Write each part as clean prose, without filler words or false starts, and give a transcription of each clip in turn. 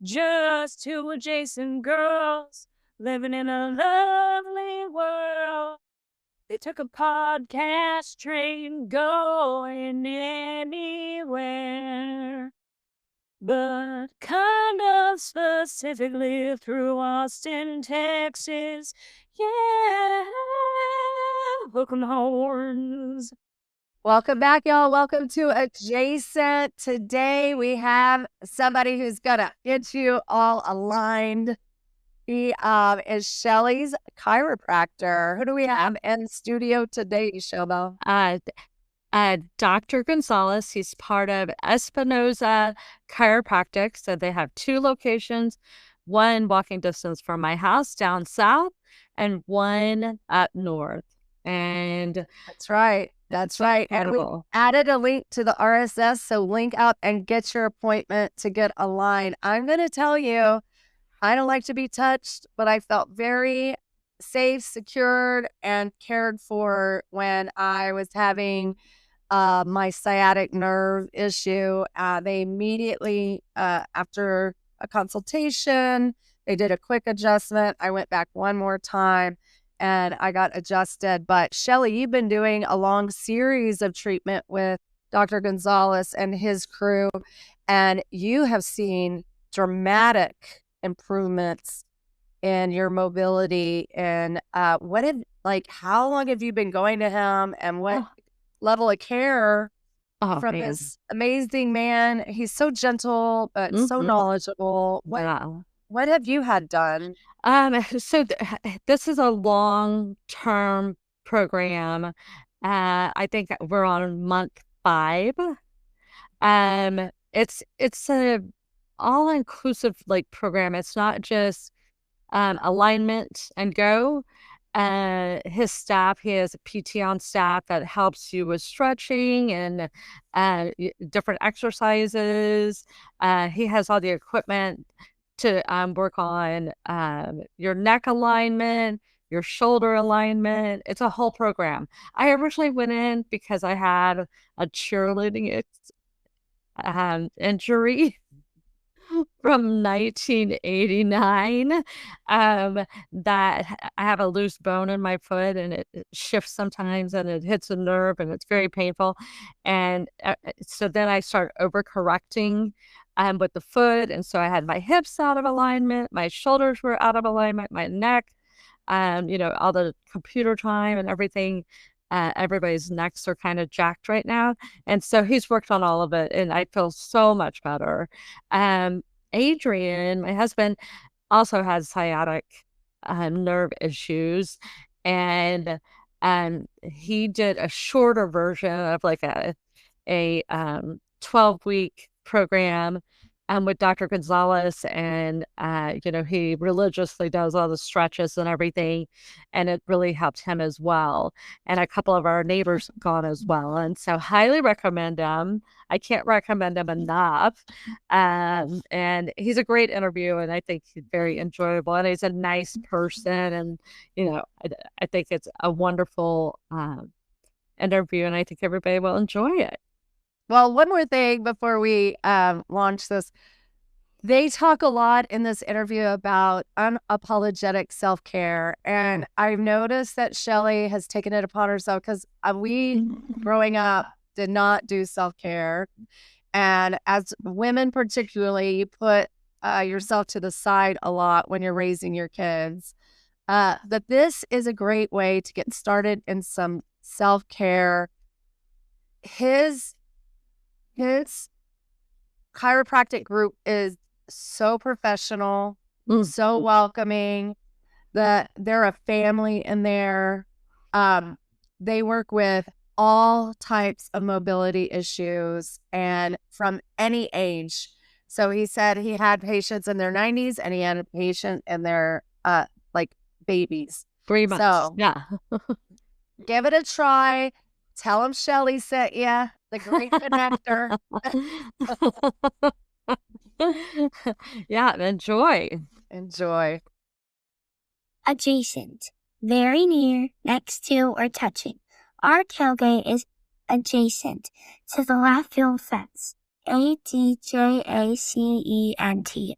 Just two adjacent girls living in a lovely world. They took a podcast train going anywhere, but kind of specifically through Austin, Texas. Yeah, hook 'em horns. Welcome back, y'all. Welcome to Adjacent. Today we have somebody who's gonna get you all aligned. He is Shelly's chiropractor. Who do we have in studio today, Shelbo? Dr. Gonzales. He's part of Espinosa Chiropractic. So they have two locations, one walking distance from my house down south and one up north. And That's right. That's right. And we added a link to the RSS. So link up and get your appointment to get aligned. I'm going to tell you, I don't like to be touched, but I felt very safe, secured, and cared for when I was having my sciatic nerve issue. They immediately, after a consultation, they did a quick adjustment. I went back one more time and I got adjusted. But Shelly, you've been doing a long series of treatment with Dr. Gonzales and his crew, and you have seen dramatic improvements in your mobility. And how long have you been going to him, and what level of care from this amazing man? He's so gentle, but so knowledgeable. What have you had done? So this is a long-term program. I think we're on month 5. It's a all-inclusive program. It's not just alignment and go. His staff, he has a PT on staff that helps you with stretching and different exercises. He has all the equipment to work on your neck alignment, your shoulder alignment. It's a whole program. I originally went in because I had a cheerleading injury from 1989 that I have a loose bone in my foot, and it shifts sometimes, and it hits a nerve, and it's very painful. And so then I started overcorrecting with the foot, and so I had my hips out of alignment, my shoulders were out of alignment, my neck, all the computer time and everything. Everybody's necks are kind of jacked right now. And so he's worked on all of it, and I feel so much better. Adrian, my husband, also has sciatic nerve issues, and he did a shorter version of a 12-week program with Dr. Gonzales, and he religiously does all the stretches and everything, and it really helped him as well. And a couple of our neighbors gone as well, and so highly recommend him. I can't recommend him enough. And he's a great interview, and I think he's very enjoyable, and he's a nice person, and I think it's a wonderful interview, and I think everybody will enjoy it. Well, one more thing before we launch this. They talk a lot in this interview about unapologetic self-care. And I've noticed that Shelly has taken it upon herself, because we, growing up, did not do self-care. And as women particularly, you put yourself to the side a lot when you're raising your kids. But this is a great way to get started in some self-care. His chiropractic group is so professional, so welcoming, that they're a family in there. They work with all types of mobility issues and from any age. So he said he had patients in their 90s, and he had a patient in their babies. 3 months. So yeah. Give it a try. Tell him Shelly sent you. The great connector. Yeah, enjoy. Adjacent. Very near, next to, or touching. Our tailgate is adjacent to the left field fence.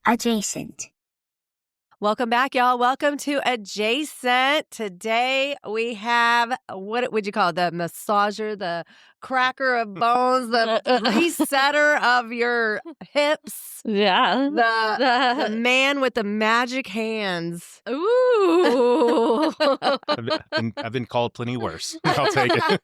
Adjacent. Welcome back, y'all. Welcome to Adjacent. Today we have, what would you call it? The massager, the cracker of bones, the resetter of your hips. Yeah. The man with the magic hands. Ooh. I've been called plenty worse. I'll take it.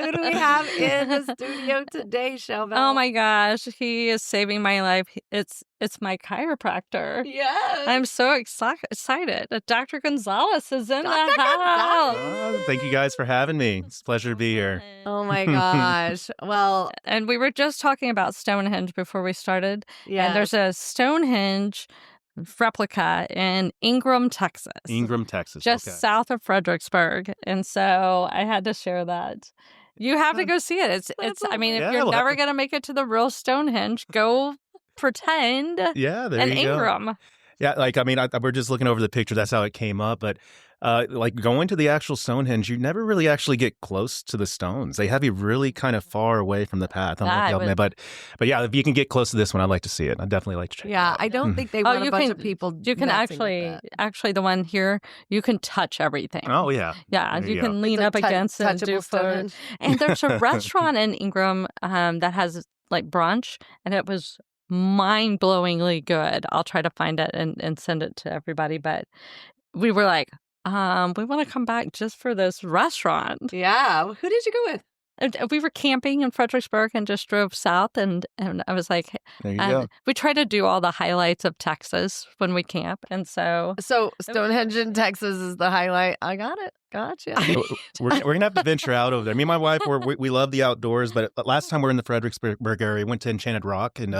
Who do we have in the studio today, Shelby? Oh my gosh, he is saving my life. It's my chiropractor. Yes. I'm so excited. Dr. Gonzales is in the Dr. house. Thank you guys for having me. It's a pleasure to be here. Oh my gosh. Well, And we were just talking about Stonehenge before we started. yeah. And there's a Stonehenge replica in Ingram, Texas. Ingram, Texas. Just okay. south of Fredericksburg. And so I had to share that. You have to go see it. It's I mean, if Yeah, you're we'll have never to- going to make it to the real Stonehenge, go pretend Yeah, there in you go. Ingram. Yeah, like, I mean, we're just looking over the picture. That's how it came up. But like going to the actual Stonehenge, you never really actually get close to the stones. They have you really kind of far away from the path. I don't know if y'all know, but yeah, if you can get close to this one, I'd like to see it. I'd definitely like to check it Yeah, out. I don't think they want a you bunch can- of people. You can messing with actually the one here, you can touch everything. Oh, yeah. Yeah, There you you can go. lean It's a up against it and do touchable food. Stonehenge. And there's a restaurant in Ingram that has like brunch, and it was mind-blowingly good. I'll try to find it and send it to everybody. But we were like, we want to come back just for this restaurant. Yeah. Who did you go with? And we were camping in Fredericksburg and just drove south, and I was like, There you go. we try to do all the highlights of Texas when we camp, and so So Stonehenge in Texas is the highlight. I got it. Gotcha. We're going to have to venture out over there. Me and my wife, we love the outdoors, but last time we were in the Fredericksburg area, went to Enchanted Rock and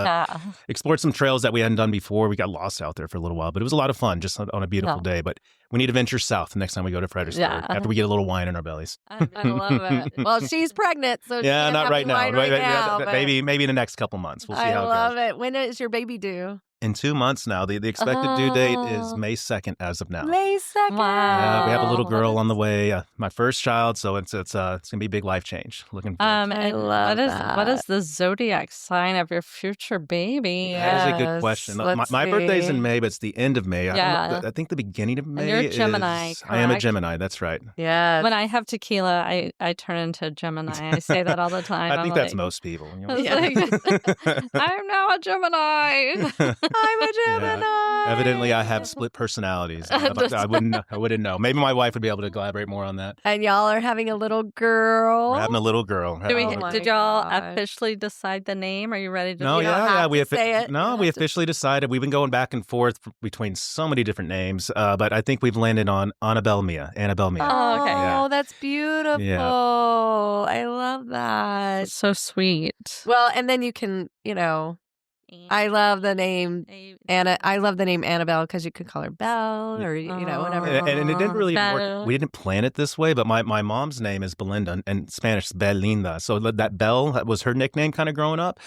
explored some trails that we hadn't done before. We got lost out there for a little while, but it was a lot of fun just on a beautiful day. But we need to venture south the next time we go to Fredericksburg after we get a little wine in our bellies. I love it. Well, she's pregnant, so she Yeah, can't not have right any now. wine right now, but Maybe in the next couple months. We'll see I how it love goes. it. When is your baby due? In 2 months now. The expected due date is Oh. May 2nd as of now. May 2nd. Wow. We have a little girl on the way. My first child, so it's gonna be a big life change. Looking forward. I And love what is that. the zodiac sign of your future baby? That is a good Yes, question. let's My birthday's see. in May, but it's the end of May. Yeah. I think the beginning of May. you're a Gemini, I am a correct? Gemini. That's right. Yes. When I have tequila, I turn into Gemini. I say that all the time. I I'm think that's like- most people. You know? It's like, I'm now a Gemini. I'm a Gemini. Evidently, I have split personalities. I wouldn't know. Maybe my wife would be able to elaborate more on that. And y'all are having a little girl. We're having a little girl. Oh my Did y'all gosh. officially decide the name? Are you ready to? No, do You don't it? have we to say it. You no, don't we have to- officially decided. We've been going back and forth between so many different names, but I think we've landed on Annabelle Mia. Oh, okay. Oh, that's beautiful. I love that. So sweet. Well, and then you can, I love the name Anna. I love the name Annabelle because you could call her Belle or whatever. And it didn't really Belle. work. We didn't plan it this way, but my mom's name is Belinda, and in Spanish is Belinda. So that Belle was her nickname kind of growing up.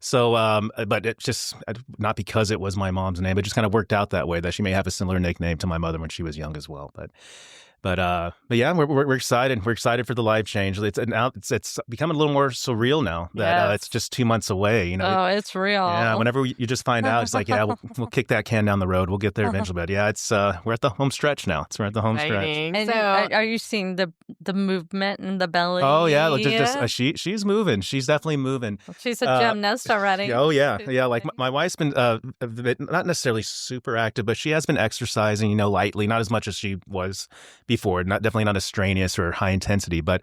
So, but it just not because it was my mom's name, it just kind of worked out that way that she may have a similar nickname to my mother when she was young as well. But yeah, we're excited. We're excited for the life change. It's becoming a little more surreal now that it's just 2 months away. Oh, it's real. Yeah, whenever you just find out, it's like, yeah, we'll kick that can down the road. We'll get there eventually. But yeah, it's we're at the home stretch now. We're at the home stretch. Exciting. And So, are you seeing the movement in the belly? Oh yeah, she's moving. She's definitely moving. She's a gymnast already. Oh yeah. Like my wife's been not necessarily super active, but she has been exercising, lightly, not as much as she was before. Definitely not as strenuous or high intensity, but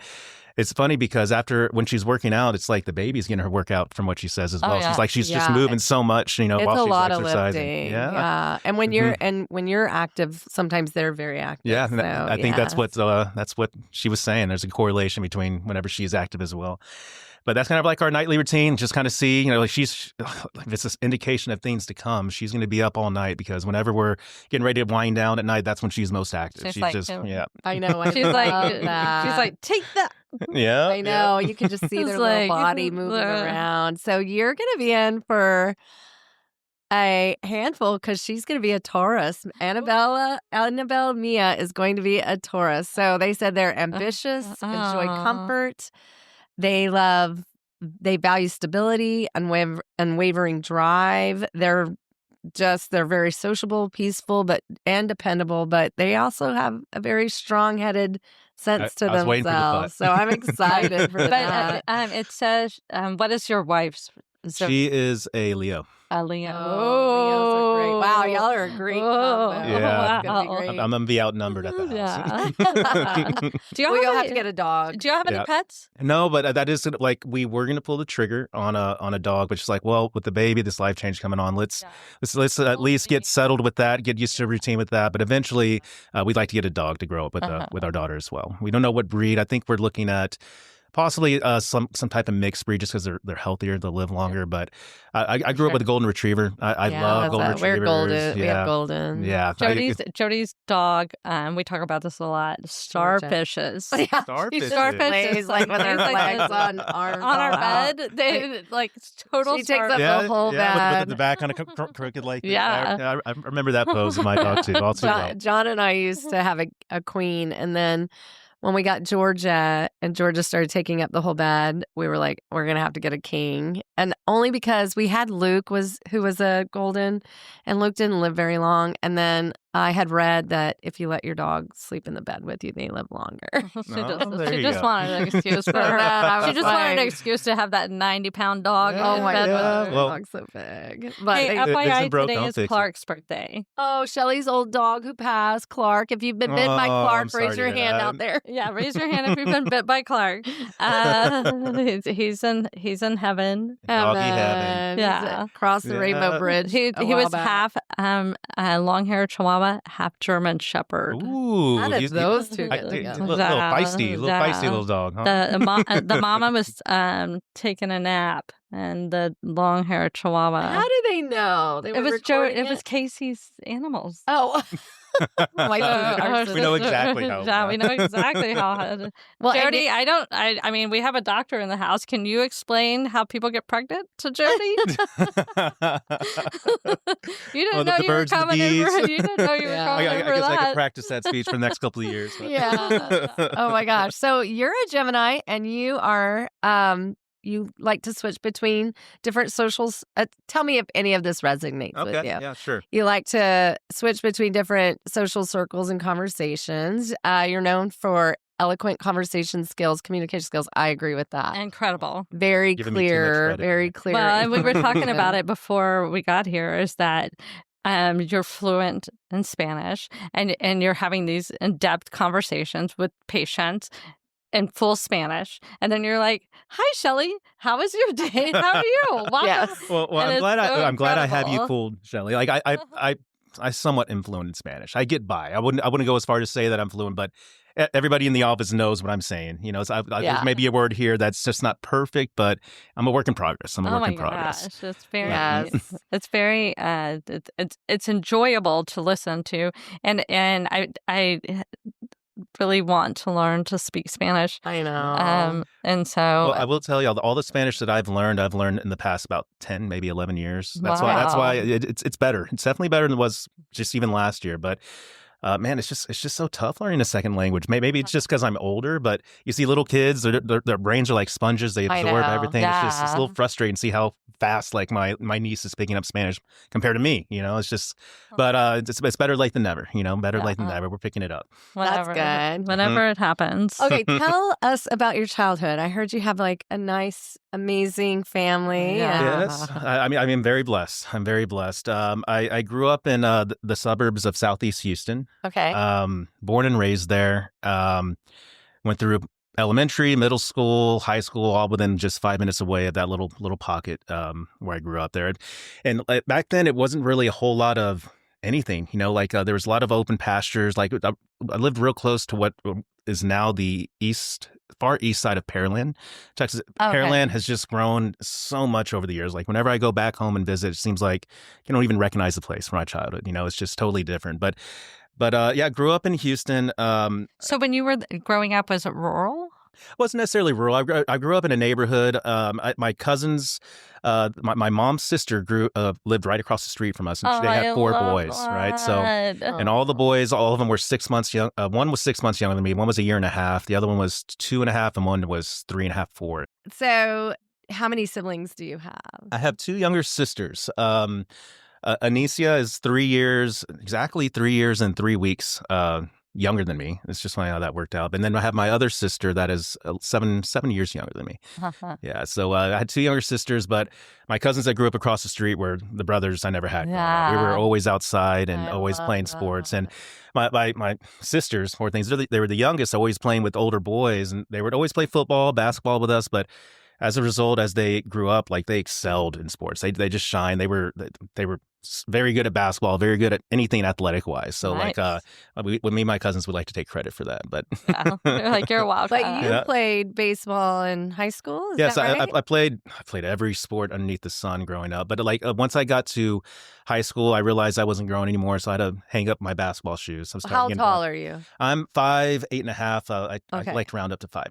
it's funny because when she's working out, it's like the baby's getting her workout from what she says as well. yeah. She's like she's just Yeah. moving so much, it's while a she's lot of exercising. lifting. Yeah. And when you're active, sometimes they're very active. Yeah, and So, I think that's yeah. what she was saying. There's a correlation between whenever she's active as well. But that's kind of like our nightly routine. Just kind of see, like if it's this indication of things to come, she's going to be up all night because whenever we're getting ready to wind down at night, that's when she's most active. She's She's like, just, yeah. I know. I She's love like, that. take that. Yeah. I know. You can just see It's their little like- body moving around. So you're going to be in for a handful because she's going to be a Taurus. Annabelle Mia is going to be a Taurus. So they said they're ambitious, enjoy comfort. They love They value stability, unwavering drive. They're very sociable, peaceful, and dependable, but they also have a very strong-headed sense to I was waiting for the themselves. but. So I'm excited for that. It says, what is your wife's? She is a Leo. A Leo. Leos are great. Wow, y'all are a great combo. Yeah. It's gonna be great. I'm gonna be outnumbered at the house. Yeah. Do y'all We'll have have to get a dog. Do y'all have any Yeah. pets? No, but that is like we were gonna pull the trigger on a dog, but she's like, well, with the baby, this life change coming on, let's at least get settled with that, get used to a routine with that. But eventually, we'd like to get a dog to grow up with our daughter as well. We don't know what breed. I think we're looking at possibly some type of mixed breed, just because they're healthier, they'll live longer. But I grew up with a golden retriever. I love golden retrievers. We're golden. We have golden. Yeah, Jody's dog. We talk about this a lot. Starfishes. Starfishes. Like with her legs on arms on our all out. bed. They like total. She takes up Yeah, the whole with bed. the back kind of crooked like that. Yeah. I remember that pose of my dog too. All too well. John and I used to have a queen, and then when we got Georgia and Georgia started taking up the whole bed, we were like, we're gonna have to get a king, and only because we had Luke who was a golden, and Luke didn't live very long, and then I had read that if you let your dog sleep in the bed with you, they live longer. She just wanted an excuse for her. She just wanted an excuse to have that 90-pound dog in bed with her. Well, Dog's so big. But Hey, It FYI, isn't broke, today don't is fix it. Clark's birthday. Shelly's old dog who passed, Clark. If you've been bitten by Oh, Clark, I'm sorry raise to your hear hand that. out there. Yeah, raise your hand if you've been bit by Clark. He's in heaven. Doggy heaven. Yeah. Across the Yeah. Rainbow Bridge. He a while was back. half long-haired Chihuahua, half German Shepherd. Ooh, How did those two get little together? feisty little dog, huh? The mama was taking a nap, and the long-haired Chihuahua. How do they know? They were It was recording It was Casey's animals. Oh. We know exactly how. Yeah, we know exactly how. Well, Jody, I mean, we have a doctor in the house. Can you explain how people get pregnant to Jody? You didn't know the you were birds, the coming in. bees. You didn't know you were Yeah. coming I in for guess I that. could practice that speech for the next couple of years. But. Yeah. Oh my gosh. So you're a Gemini, and you are you like to switch between different socials. Tell me if any of this resonates with you. Yeah, sure. You like to switch between different social circles and conversations. You're known for eloquent conversation skills, communication skills. I agree with that. Incredible. Very Giving me too much clear, credit. very clear. Well, and we were talking information. about it before we got here. Is that you're fluent in Spanish, and you're having these in-depth conversations with patients in full Spanish, and then you're like, "Hi, Shelly, how was your day? How are you?" Welcome. Yes. Well, And it's so I'm glad I have you incredible. fooled, Shelly. Like I somewhat am fluent in Spanish. I get by. I wouldn't go as far to say that I'm fluent, but everybody in the office knows what I'm saying. You know, so there's maybe a word here that's just not perfect, but I'm a work in progress. I'm a work in progress. Gosh, it's very, Yes. it's very, it's enjoyable to listen to, and I really want to learn to speak Spanish. I know. And so Well, I will tell you all the Spanish that I've learned in the past about 10, maybe 11 years. That's why it's better. It's definitely better than it was just even last year. But man, it's just so tough learning a second language. Maybe it's just because I'm older, but you see little kids, their brains are like sponges. They absorb everything. It's a little frustrating to see how fast like my niece is picking up Spanish compared to me. You know, it's just, but it's better late than never. You know, better late than never. We're picking it up. whenever, That's good. Whenever it happens. Okay, tell us about your childhood. I heard you have like a nice, amazing family. Yeah. Yes, I mean, I'm very blessed. I'm very blessed. I grew up in the suburbs of Southeast Houston. Okay. Born and raised there. Went through elementary, middle school, high school, all within just 5 minutes away of that little pocket where I grew up there. And back then, it wasn't really a whole lot of anything. You know, like there was a lot of open pastures. Like I lived real close to what is now the far east side of Pearland, Texas. Okay. Pearland has just grown so much over the years. Like whenever I go back home and visit, it seems like you don't even recognize the place from my childhood. You know, it's just totally different. But yeah, grew up in Houston. So when you were growing up, was it rural? Wasn't necessarily rural. I grew up in a neighborhood. My cousins, my mom's sister lived right across the street from us, and they had 4 boys, right? So, and all the boys, all of them were 6 months young. One was 6 months younger than me. One was a year and a half. The other one was 2.5, and one was 3.5, 4. So how many siblings do you have? I have 2 younger sisters. Anicia is exactly 3 years and 3 weeks younger than me. It's just funny how that worked out. And then I have my other sister that is 7 years younger than me. Yeah, so I had 2 younger sisters, but my cousins that grew up across the street were the brothers I never had growing up. We were always outside and always playing sports. And my sisters, poor things, they were the youngest, always playing with older boys, and they would always play football, basketball with us, but as a result, as they grew up, like they excelled in sports. They just shined. They were very good at basketball, very good at anything athletic wise. So Nice. like me and my cousins would like to take credit for that. But They're like, you're a wildcat. But you played baseball in high school? Is yes, that right? I played every sport underneath the sun growing up. But like once I got to high school, I realized I wasn't growing anymore, so I had to hang up my basketball shoes. So How tall are you? I'm 5'8" and a half. I like to round up to 5'9".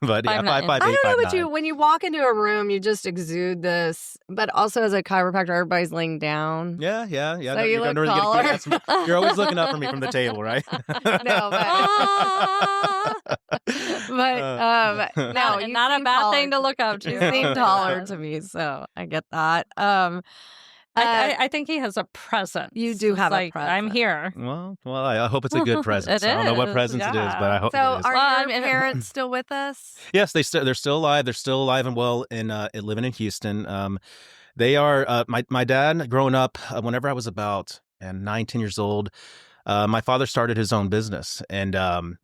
But yeah, 5'9". 5'8", I don't know, 5'9". but when you walk into a room, you just exude this. But also as a chiropractor, everybody's laying down. Yeah. So No, you don't look really taller. you're always looking up for me from the table, right? No, but no, not, you not a seem bad taller. thing to look up to. You seem taller to me, so I get that. I think he has a presence. You do have It's a like, I'm presence. here. Well, I hope it's a good presence. It I don't know what is, presence it is, yeah. but I hope So it is. are Well, your I mean- parents still with us? Yes, they're still alive. They're still alive and well in living in Houston. They are my dad growing up. Whenever I was about 9-10 years old, my father started his own business, and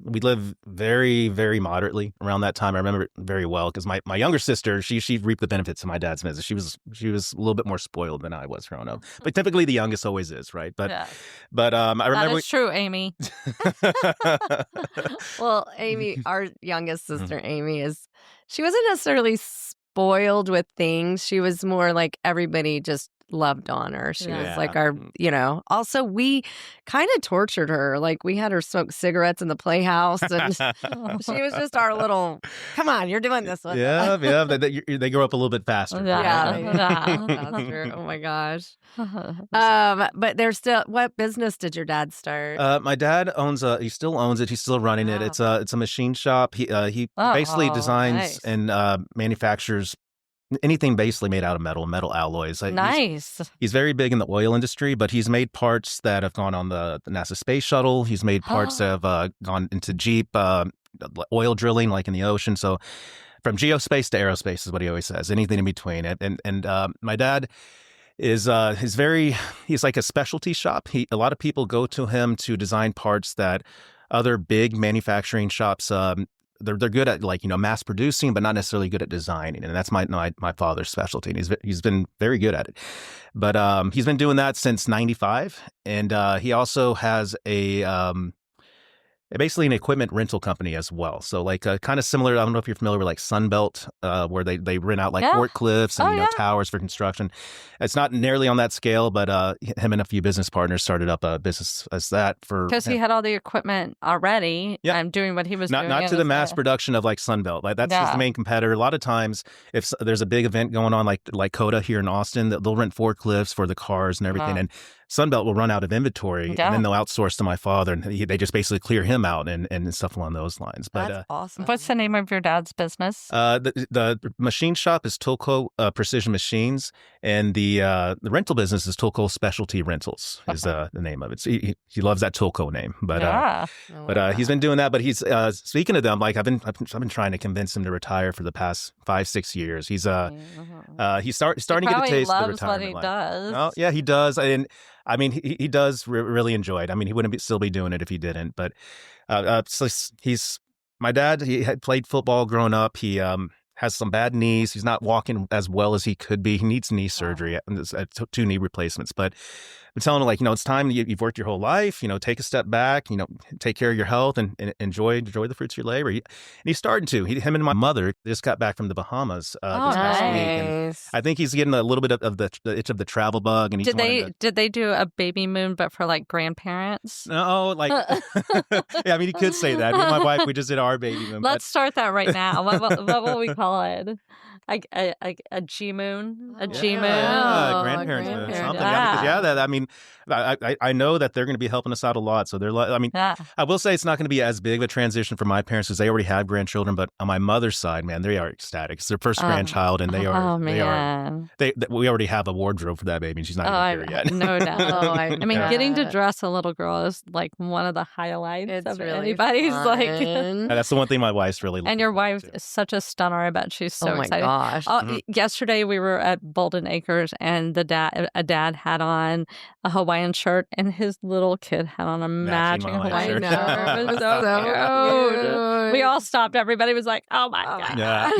we lived very, very moderately around that time. I remember it very well because my younger sister, she reaped the benefits of my dad's business. She was a little bit more spoiled than I was growing up, but typically the youngest always is, right? But Yeah. I That remember is true, Amy. Well, Amy, our youngest sister, Amy, she wasn't necessarily spoiled with things. She was more like everybody just loved on her. She was Yeah. like also we kind of tortured her. Like we had her smoke cigarettes in the playhouse and she was just our little, come on, you're doing this one. yeah. They grow up a little bit faster. Yeah. That's true. Oh my gosh. But there's still, what business did your dad start? My dad owns he still owns it. He's still running it. Wow. It's a machine shop. He basically Oh, designs nice. and manufactures anything basically made out of metal alloys. Nice. He's very big in the oil industry, but he's made parts that have gone on the NASA space shuttle. He's made parts that have gone into Jeep oil drilling, like in the ocean. So from geospace to aerospace is what he always says. Anything in between. And my dad is he's like a specialty shop. A lot of people go to him to design parts that other big manufacturing shops they're good at, like, mass producing, but not necessarily good at designing. And that's my father's specialty. And he's been very good at it. But he's been doing that since '95. And he also has basically an equipment rental company as well. So like kind of similar, I don't know if you're familiar with like Sunbelt, where they rent out like forklifts and towers for construction. It's not nearly on that scale, but him and a few business partners started up a business as that for Because he had all the equipment already. Yeah. I'm doing what he was doing. Not to the mass production of like Sunbelt. Like that's his main competitor. A lot of times, if there's a big event going on, like Coda here in Austin, they'll rent forklifts for the cars and everything. And Sunbelt will run out of inventory, and then they'll outsource to my father, and they just basically clear him out and stuff along those lines. But That's awesome. What's the name of your dad's business? the machine shop is Tolko Precision Machines, and the rental business is Tolko Specialty Rentals is the name of it. So he loves that Tolko name, but he's been doing that. But he's speaking of them, like I've been trying to convince him to retire for the past 5-6 years. He's starting to get a taste of the retirement what he life. does. Oh yeah, he does. And I mean, he does really enjoy it. I mean, he wouldn't still be doing it if he didn't. But so my dad. He had played football growing up. He has some bad knees. He's not walking as well as he could be. He needs knee surgery, 2 knee replacements. But I'm telling him, like, it's time. You've worked your whole life. Take a step back. Take care of your health and enjoy the fruits of your labor. And he's starting to. Him and my mother just got back from the Bahamas this past week. And I think he's getting a little bit of the itch of the travel bug. And did they do a baby moon, but for like grandparents? No, like yeah. I mean, you could say that. Me and my wife, we just did our baby moon. Let's start that right now. What will we call it? a G moon, a Oh, G moon. Yeah, grandparents moon, grandparents. something. Yeah, because Yeah. that I mean, I know that they're going to be helping us out a lot. So they're like, I mean, Yeah. I will say it's not going to be as big of a transition for my parents because they already have grandchildren. But on my mother's side, man, they are ecstatic. It's their first grandchild, and they are. Oh man. We already have a wardrobe for that baby, and she's not even here yet. No doubt. Oh, I mean, getting to bet. dress a little girl is like one of the highlights It's of really anybody's like. fun. And that's the one thing my wife's really. And your looking forward wife to. is such a stunner. I bet she's so Oh my excited. gosh. Yesterday we were at Bolden Acres, and a dad had on a Hawaiian shirt, and his little kid had on a matching Hawaiian I shirt. know. It was So so cute. cute. We all stopped. Everybody was like, "Oh my god!" Yeah.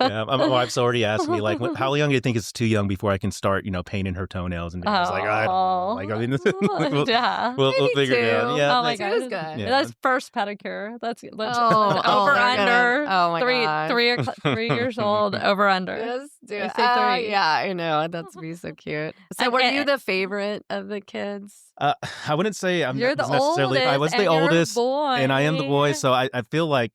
Yeah, my wife's already asked me like, how young do you think is too young before I can start, painting her toenails? And I was like, I don't know. Like, I mean, Yeah. we'll figure it Maybe out. Yeah, Oh my thanks. god, It was good. Yeah. That's first pedicure. Let's Oh, over they're under. gonna- oh my God. 3 years old. Over under. Yes, do I it. say 3. Yeah, I know. That's be so cute. So, And- were and- you the favorite of the kids? I wouldn't say I'm You're the necessarily. oldest. I was and the you're a oldest, boy. and I am the boy. So I feel like,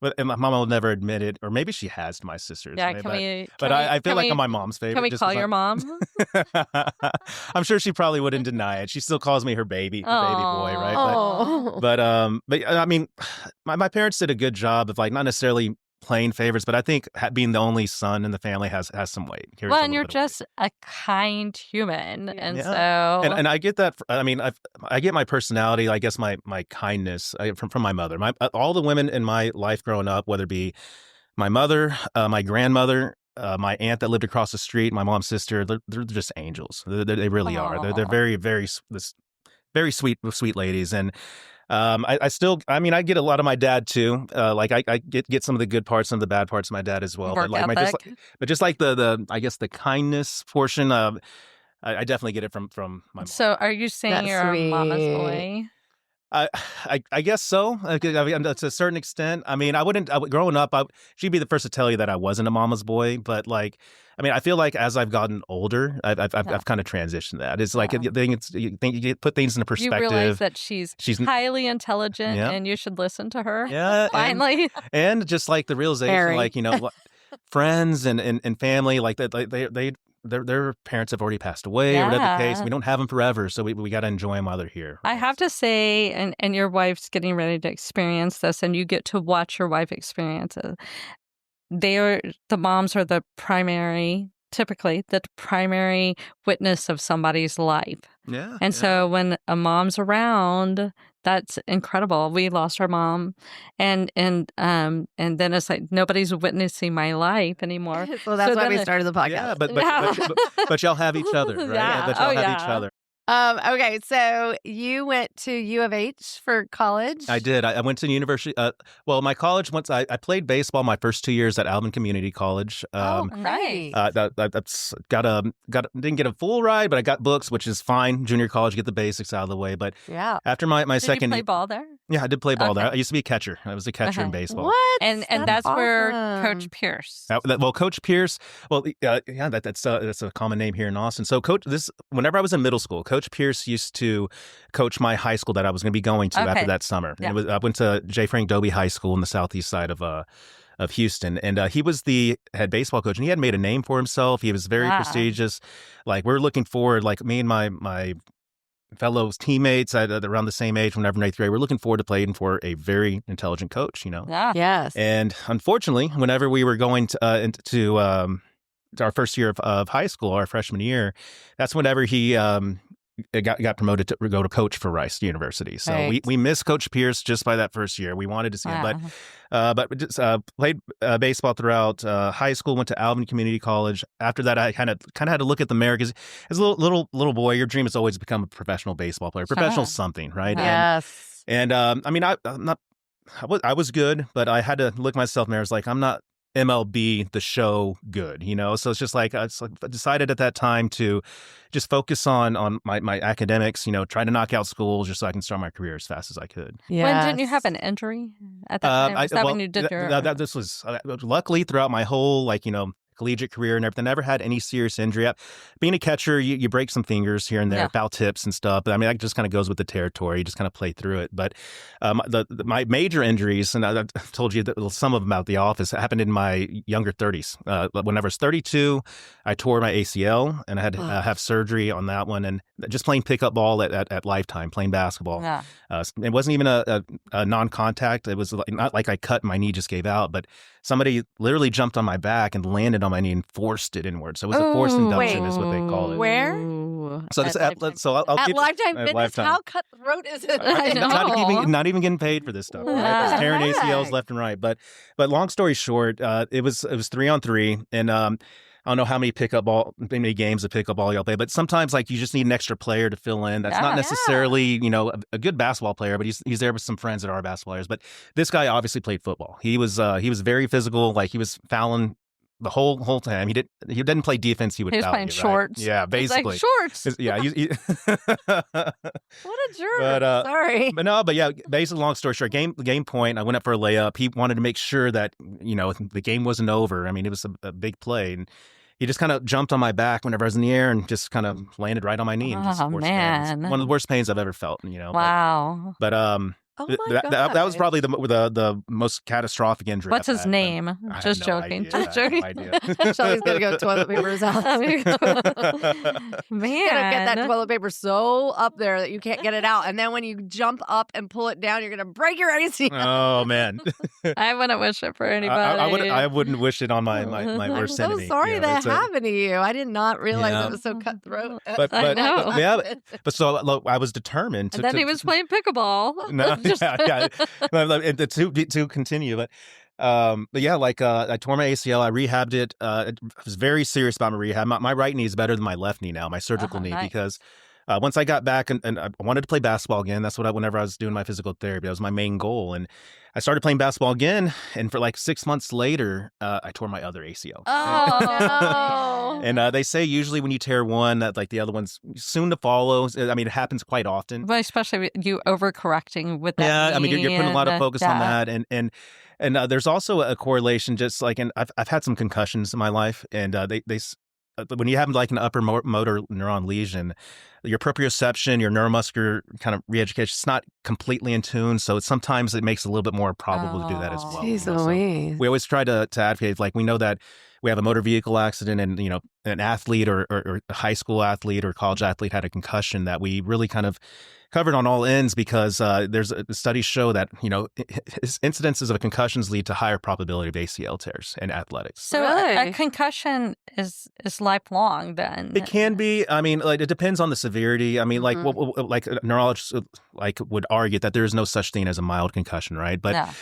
but and my mom will never admit it, or maybe she has to my sisters. Yeah. Maybe, I feel like I'm my mom's favorite. Can we just call 'cause your mom? I'm sure she probably wouldn't deny it. She still calls me her baby boy, right? Oh, But I mean, my parents did a good job of like not necessarily playing favorites, but I think being the only son in the family has some weight. Carries a Well, little and you're bit of weight. just a kind human, and Yeah. so And I get that. I mean, I get my personality. I guess my kindness from my mother. All the women in my life growing up, whether it be my mother, my grandmother, my aunt that lived across the street, my mom's sister, they're just angels. They really are. They're Aw. very very sweet ladies. And I still, I mean, I get a lot of my dad too. Like I get some of the good parts, some of the bad parts of my dad as well. Work but like ethic. just like the I guess the kindness portion of. I definitely get it from my mom. So, are you saying That's you're a mama's sweet. boy? I guess so. I mean, to a certain extent. I mean, growing up, she'd be the first to tell you that I wasn't a mama's boy. But like, I mean, I feel like as I've gotten older, I've kind of transitioned that. It's like you put things into You perspective. realize that she's highly intelligent, Yeah. and you should listen to her. Yeah, Finally. and just like the realization, Very. like friends and family, like that, their parents have already passed away, or whatever the case. Yeah. We don't have them forever, so we got to enjoy them while they're here. I have to say, and your wife's getting ready to experience this, and you get to watch your wife experience it. The moms are typically the primary witness of somebody's life. Yeah. And so when a mom's around, that's incredible. We lost our mom, and then it's like nobody's witnessing my life anymore. So that's why then we it- started the podcast. Yeah, but y'all have each other, right? Yeah. But y'all Oh, have each yeah. other. Okay, so you went to U of H for college? I did. I went to the university. Well, my college I played baseball my first 2 years at Alvin Community College. Nice. That's didn't get a full ride, but I got books, which is fine. Junior college, get the basics out of the way. But Yeah. after my Did second, you play ball there? yeah, I did play ball Okay. there. I used to be a catcher. I was a catcher in Okay. baseball. What? And that's where awesome. Coach Pierce. Well, Coach Pierce. Well, yeah, that's a common name here in Austin. So, whenever I was in middle school, Coach Pierce used to coach my high school that I was going to be going to Okay. after that summer. Yeah. I went to J. Frank Dobie High School in the southeast side of Houston, and he was the head baseball coach, and he had made a name for himself. He was very Wow. prestigious. Like we're looking forward, like me and my fellow teammates around the same age, whenever in eighth grade, we're looking forward to playing for a very intelligent coach. Yeah. Yes. And unfortunately, whenever we were going to into our first year of high school, our freshman year, that's whenever he got promoted to go to coach for Rice University. So Right. we missed Coach Pierce just by that first year. We wanted to see him, Wow. but just played baseball throughout high school. Went to Alvin Community College. After that, I kind of had to look at the mirror because as a little boy, your dream is always to become a professional baseball player, professional Sure. something, right? Yes. And I mean, I was good, but I had to look myself in the mirror. I was like, I'm not MLB the show good, So it's just like I decided at that time to just focus on my academics, try to knock out school just so I can start my career as fast as I could. When didn't you have an injury at that time? Was that when you did your? This was luckily throughout my whole collegiate career and everything. Never had any serious injury. Being a catcher, you break some fingers here and there, foul tips and stuff. But I mean, that just kind of goes with the territory. You just kind of play through it. But my major injuries, and I've told you that some of them out the office, happened in my younger 30s. When I was 32, I tore my ACL and I had to have surgery on that one. And just playing pickup ball at Lifetime, playing basketball. Yeah. It wasn't even a non-contact. It was not like I cut and my knee just gave out, but somebody literally jumped on my back and landed on my knee and forced it inward. So it was a forced induction is what they call it. Where? So this at Lifetime Fitness, Lifetime. How cutthroat is it? Not even getting paid for this stuff. Right? Just tearing ACLs left and right. But long story short, it was 3-on-3, and I don't know how many games of pickup ball y'all play, but sometimes like you just need an extra player to fill in. That's not necessarily a good basketball player, but he's there with some friends that are basketball players. But this guy obviously played football. He was very physical. Like he was fouling the whole time. He didn't play defense. He was playing you, shorts. Right? Yeah, basically like shorts. Yeah. What a jerk. Sorry. But yeah, basically, long story short, game point, I went up for a layup. He wanted to make sure that, the game wasn't over. I mean, it was a big play. And he just kind of jumped on my back whenever I was in the air and just kind of landed right on my knee. And just man. One of the worst pains I've ever felt, Wow. But that was probably the most catastrophic injury. What's his name? Just joking. Just joking. Shelly's gonna go toilet paper his house. Man, you gotta get that toilet paper so up there that you can't get it out, and then when you jump up and pull it down, you're gonna break your ACL. Oh man, I wouldn't wish it for anybody. I wouldn't wish it on my worst enemy. I'm so sorry that happened to you. I did not realize it was so cutthroat. But so I was determined. And then he was playing pickleball. No. To continue, but yeah, like I tore my ACL, I rehabbed it. I was very serious about my rehab. My right knee is better than my left knee now, my surgical knee, because once I got back and I wanted to play basketball again, that's what whenever I was doing my physical therapy, that was my main goal. And I started playing basketball again, and for like 6 months later, I tore my other ACL. Oh, no. And they say usually when you tear one, that like the other one's soon to follow. I mean, it happens quite often. But especially with you overcorrecting with that. Yeah, I mean, you're putting a lot of focus on that, and there's also a correlation. Just like, and I've had some concussions in my life, and they when you have like an upper motor neuron lesion, your proprioception, your neuromuscular kind of re-education, it's not completely in tune. So sometimes it makes it a little bit more probable to do that as well. Jeez So we always try to advocate, like we know that we have a motor vehicle accident and, an athlete or a high school athlete or college athlete had a concussion, that we really kind of covered on all ends, because there's studies show that, incidences of concussions lead to higher probability of ACL tears in athletics. So a concussion is lifelong then? It can be. I mean, like, it depends on the severity. I mean, like neurologists would argue that there is no such thing as a mild concussion, right? But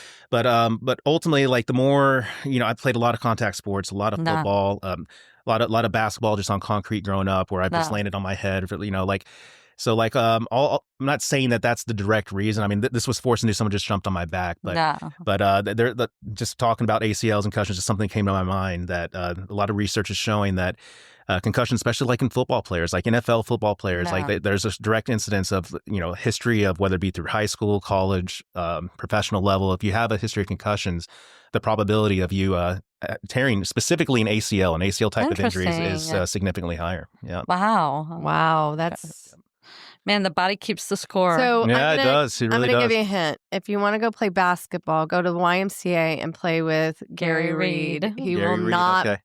ultimately, like the more, I played a lot of contact sports, a lot of football, a lot of basketball just on concrete growing up, where I just landed on my head, So I'm not saying that that's the direct reason. I mean, this was forced into someone just jumped on my back, but just talking about ACLs and concussions, just something came to my mind that a lot of research is showing that concussions, especially like in football players, like NFL football players, there's a direct incidence of, history of whether it be through high school, college, professional level. If you have a history of concussions, the probability of you tearing specifically an ACL type of injuries is significantly higher. Yeah. Wow. That's... Man, the body keeps the score. So it does. It really does. I'm going to give you a hint. If you want to go play basketball, go to the YMCA and play with Gary Reed. He will not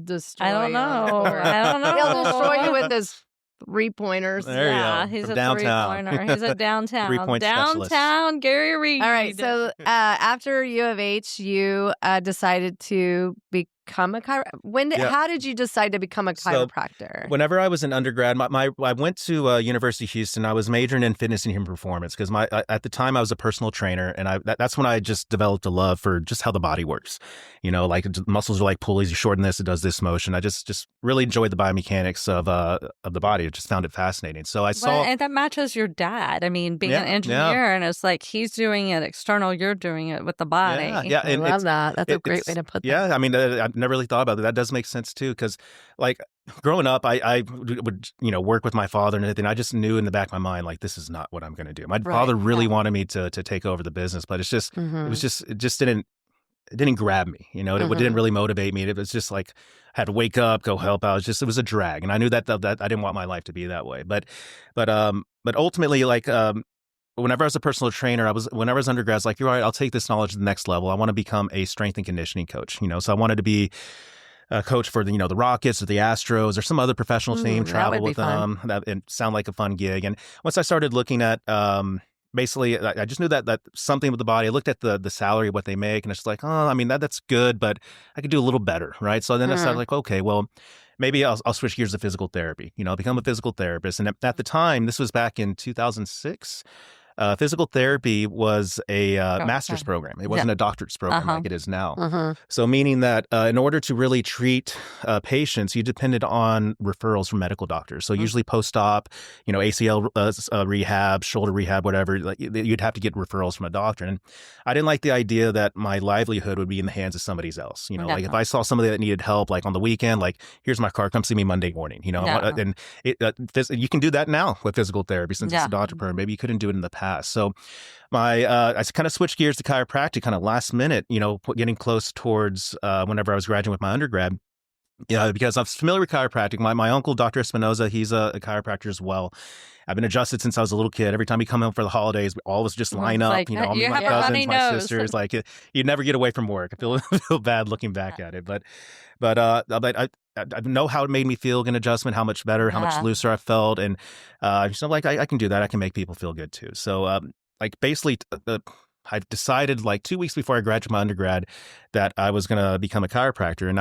destroy you. I don't know. He'll destroy you with his 3-pointers. There you go. He's a downtown. 3-pointer. He's a downtown. 3-point specialist. Downtown Gary Reed. All right. So after U of H, you decided to become a chiropractor. How did you decide to become a chiropractor? So, whenever I was an undergrad, I went to University of Houston. I was majoring in fitness and human performance because at the time I was a personal trainer, and that's when I just developed a love for just how the body works. Like muscles are like pulleys. You shorten this, it does this motion. I just really enjoyed the biomechanics of the body. I just found it fascinating. So I saw, and that matches your dad. I mean, being an engineer, and it's like he's doing it external, you're doing it with the body. Yeah, I love that. That's a great way to put that. Yeah, I mean, I never really thought about it. That does make sense too, because like growing up, I would work with my father and everything. I just knew in the back of my mind, like, this is not what I'm going to do. My father really wanted me to take over the business, but it just didn't it didn't grab me, it didn't really motivate me. It was just like I had to wake up, go help out. It was a drag, and I knew that I didn't want my life to be that way. But ultimately, like whenever I was a personal trainer, whenever I was undergrad, I was like, you're right, I'll take this knowledge to the next level. I want to become a strength and conditioning coach. So I wanted to be a coach for the Rockets or the Astros or some other professional team, travel with them, and sound like a fun gig. And once I started looking at basically, I just knew that something with the body. I looked at the salary, what they make, and it's like, oh, I mean, that's good, but I could do a little better, right? So then I started like, okay, well, maybe I'll switch gears to physical therapy, become a physical therapist. And at the time, this was back in 2006, physical therapy was a master's program. It wasn't a doctorate's program like it is now. So meaning that in order to really treat patients, you depended on referrals from medical doctors. So usually post-op, ACL rehab, shoulder rehab, whatever, like you'd have to get referrals from a doctor. And I didn't like the idea that my livelihood would be in the hands of somebody else. Like if I saw somebody that needed help, like on the weekend, like here's my car, come see me Monday morning. And you can do that now with physical therapy since it's a doctor program. Maybe you couldn't do it in the past. So I kind of switched gears to chiropractic kind of last minute, getting close towards whenever I was graduating with my undergrad. Because I'm familiar with chiropractic. My uncle, Dr. Espinoza, he's a chiropractor as well. I've been adjusted since I was a little kid. Every time we come home for the holidays, we all of us just line up. Like, all you my have a cousins, runny my nose. sisters. Like you never get away from work. I feel bad looking back at it, but I know how it made me feel in adjustment, how much better, how much looser I felt, and like I can do that. I can make people feel good too. So basically, I decided like 2 weeks before I graduated my undergrad that I was going to become a chiropractor. And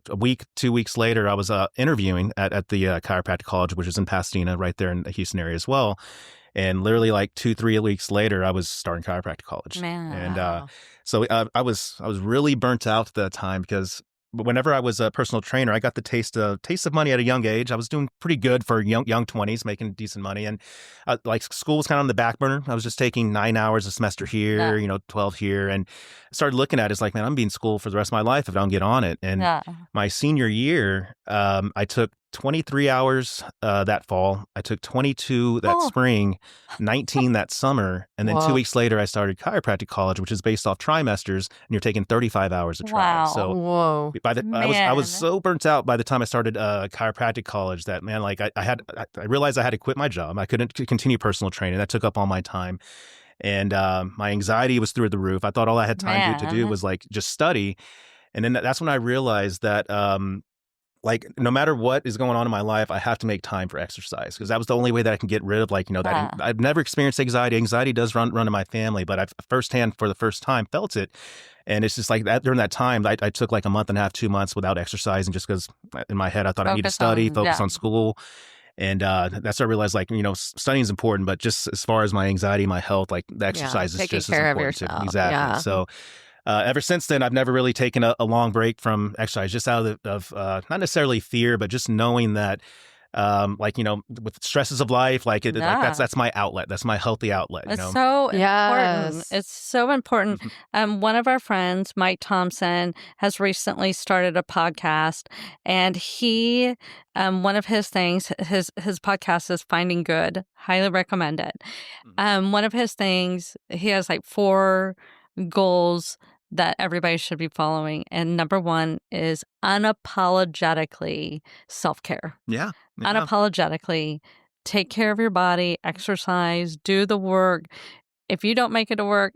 a week, 2 weeks later, I was interviewing at the chiropractic college, which is in Pasadena, right there in the Houston area as well. And literally like 2-3 weeks later, I was starting chiropractic college. Man. And so I was really burnt out at that time because whenever I was a personal trainer, I got the taste of money at a young age. I was doing pretty good for young 20s, making decent money. And school was kind of on the back burner. I was just taking 9 hours a semester here, 12 here. And I started looking at it, it's like, man, I'm being in school for the rest of my life if I don't get on it. And my senior year, I took 23 hours that fall. I took 22 that spring, 19 that summer. And then 2 weeks later, I started chiropractic college, which is based off trimesters. And you're taking 35 hours a try. So I was so burnt out by the time I started chiropractic college that, man, like I realized I had to quit my job. I couldn't continue personal training. That took up all my time. And my anxiety was through the roof. I thought all I had time to do was like just study. And then that's when I realized that like no matter what is going on in my life, I have to make time for exercise because that was the only way that I can get rid of that. I've never experienced anxiety. Anxiety does run in my family, but I've firsthand for the first time felt it. And it's just like that during that time, I took like a month and a half, 2 months without exercising just because in my head, I thought I need to study, focus on school. And that's when I realized, like, studying is important, but just as far as my anxiety, my health, like the exercise is just as important too. Exactly. Yeah. So ever since then, I've never really taken a long break from exercise, just out of not necessarily fear, but just knowing that, with stresses of life, that's my outlet. That's my healthy outlet. It's so important. It's so important. One of our friends, Mike Thompson, has recently started a podcast, and he, one of his things, his podcast is Finding Good. Highly recommend it. One of his things, he has like 4 goals that everybody should be following. And number 1 is unapologetically self-care. Yeah. Unapologetically take care of your body, exercise, do the work. If you don't make it to work,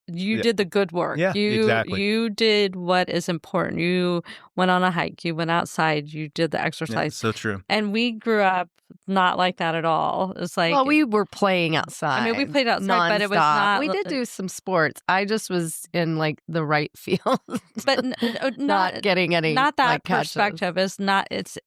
you did the good work. Yeah, exactly. You did what is important. You went on a hike. You went outside. You did the exercise. Yeah, so true. And we grew up not like that at all. It's like, well, we were playing outside. I mean, we played outside, nonstop. but it was not. We did do some sports. I just was in like the right field, but not getting any. Not that like, perspective is not. It's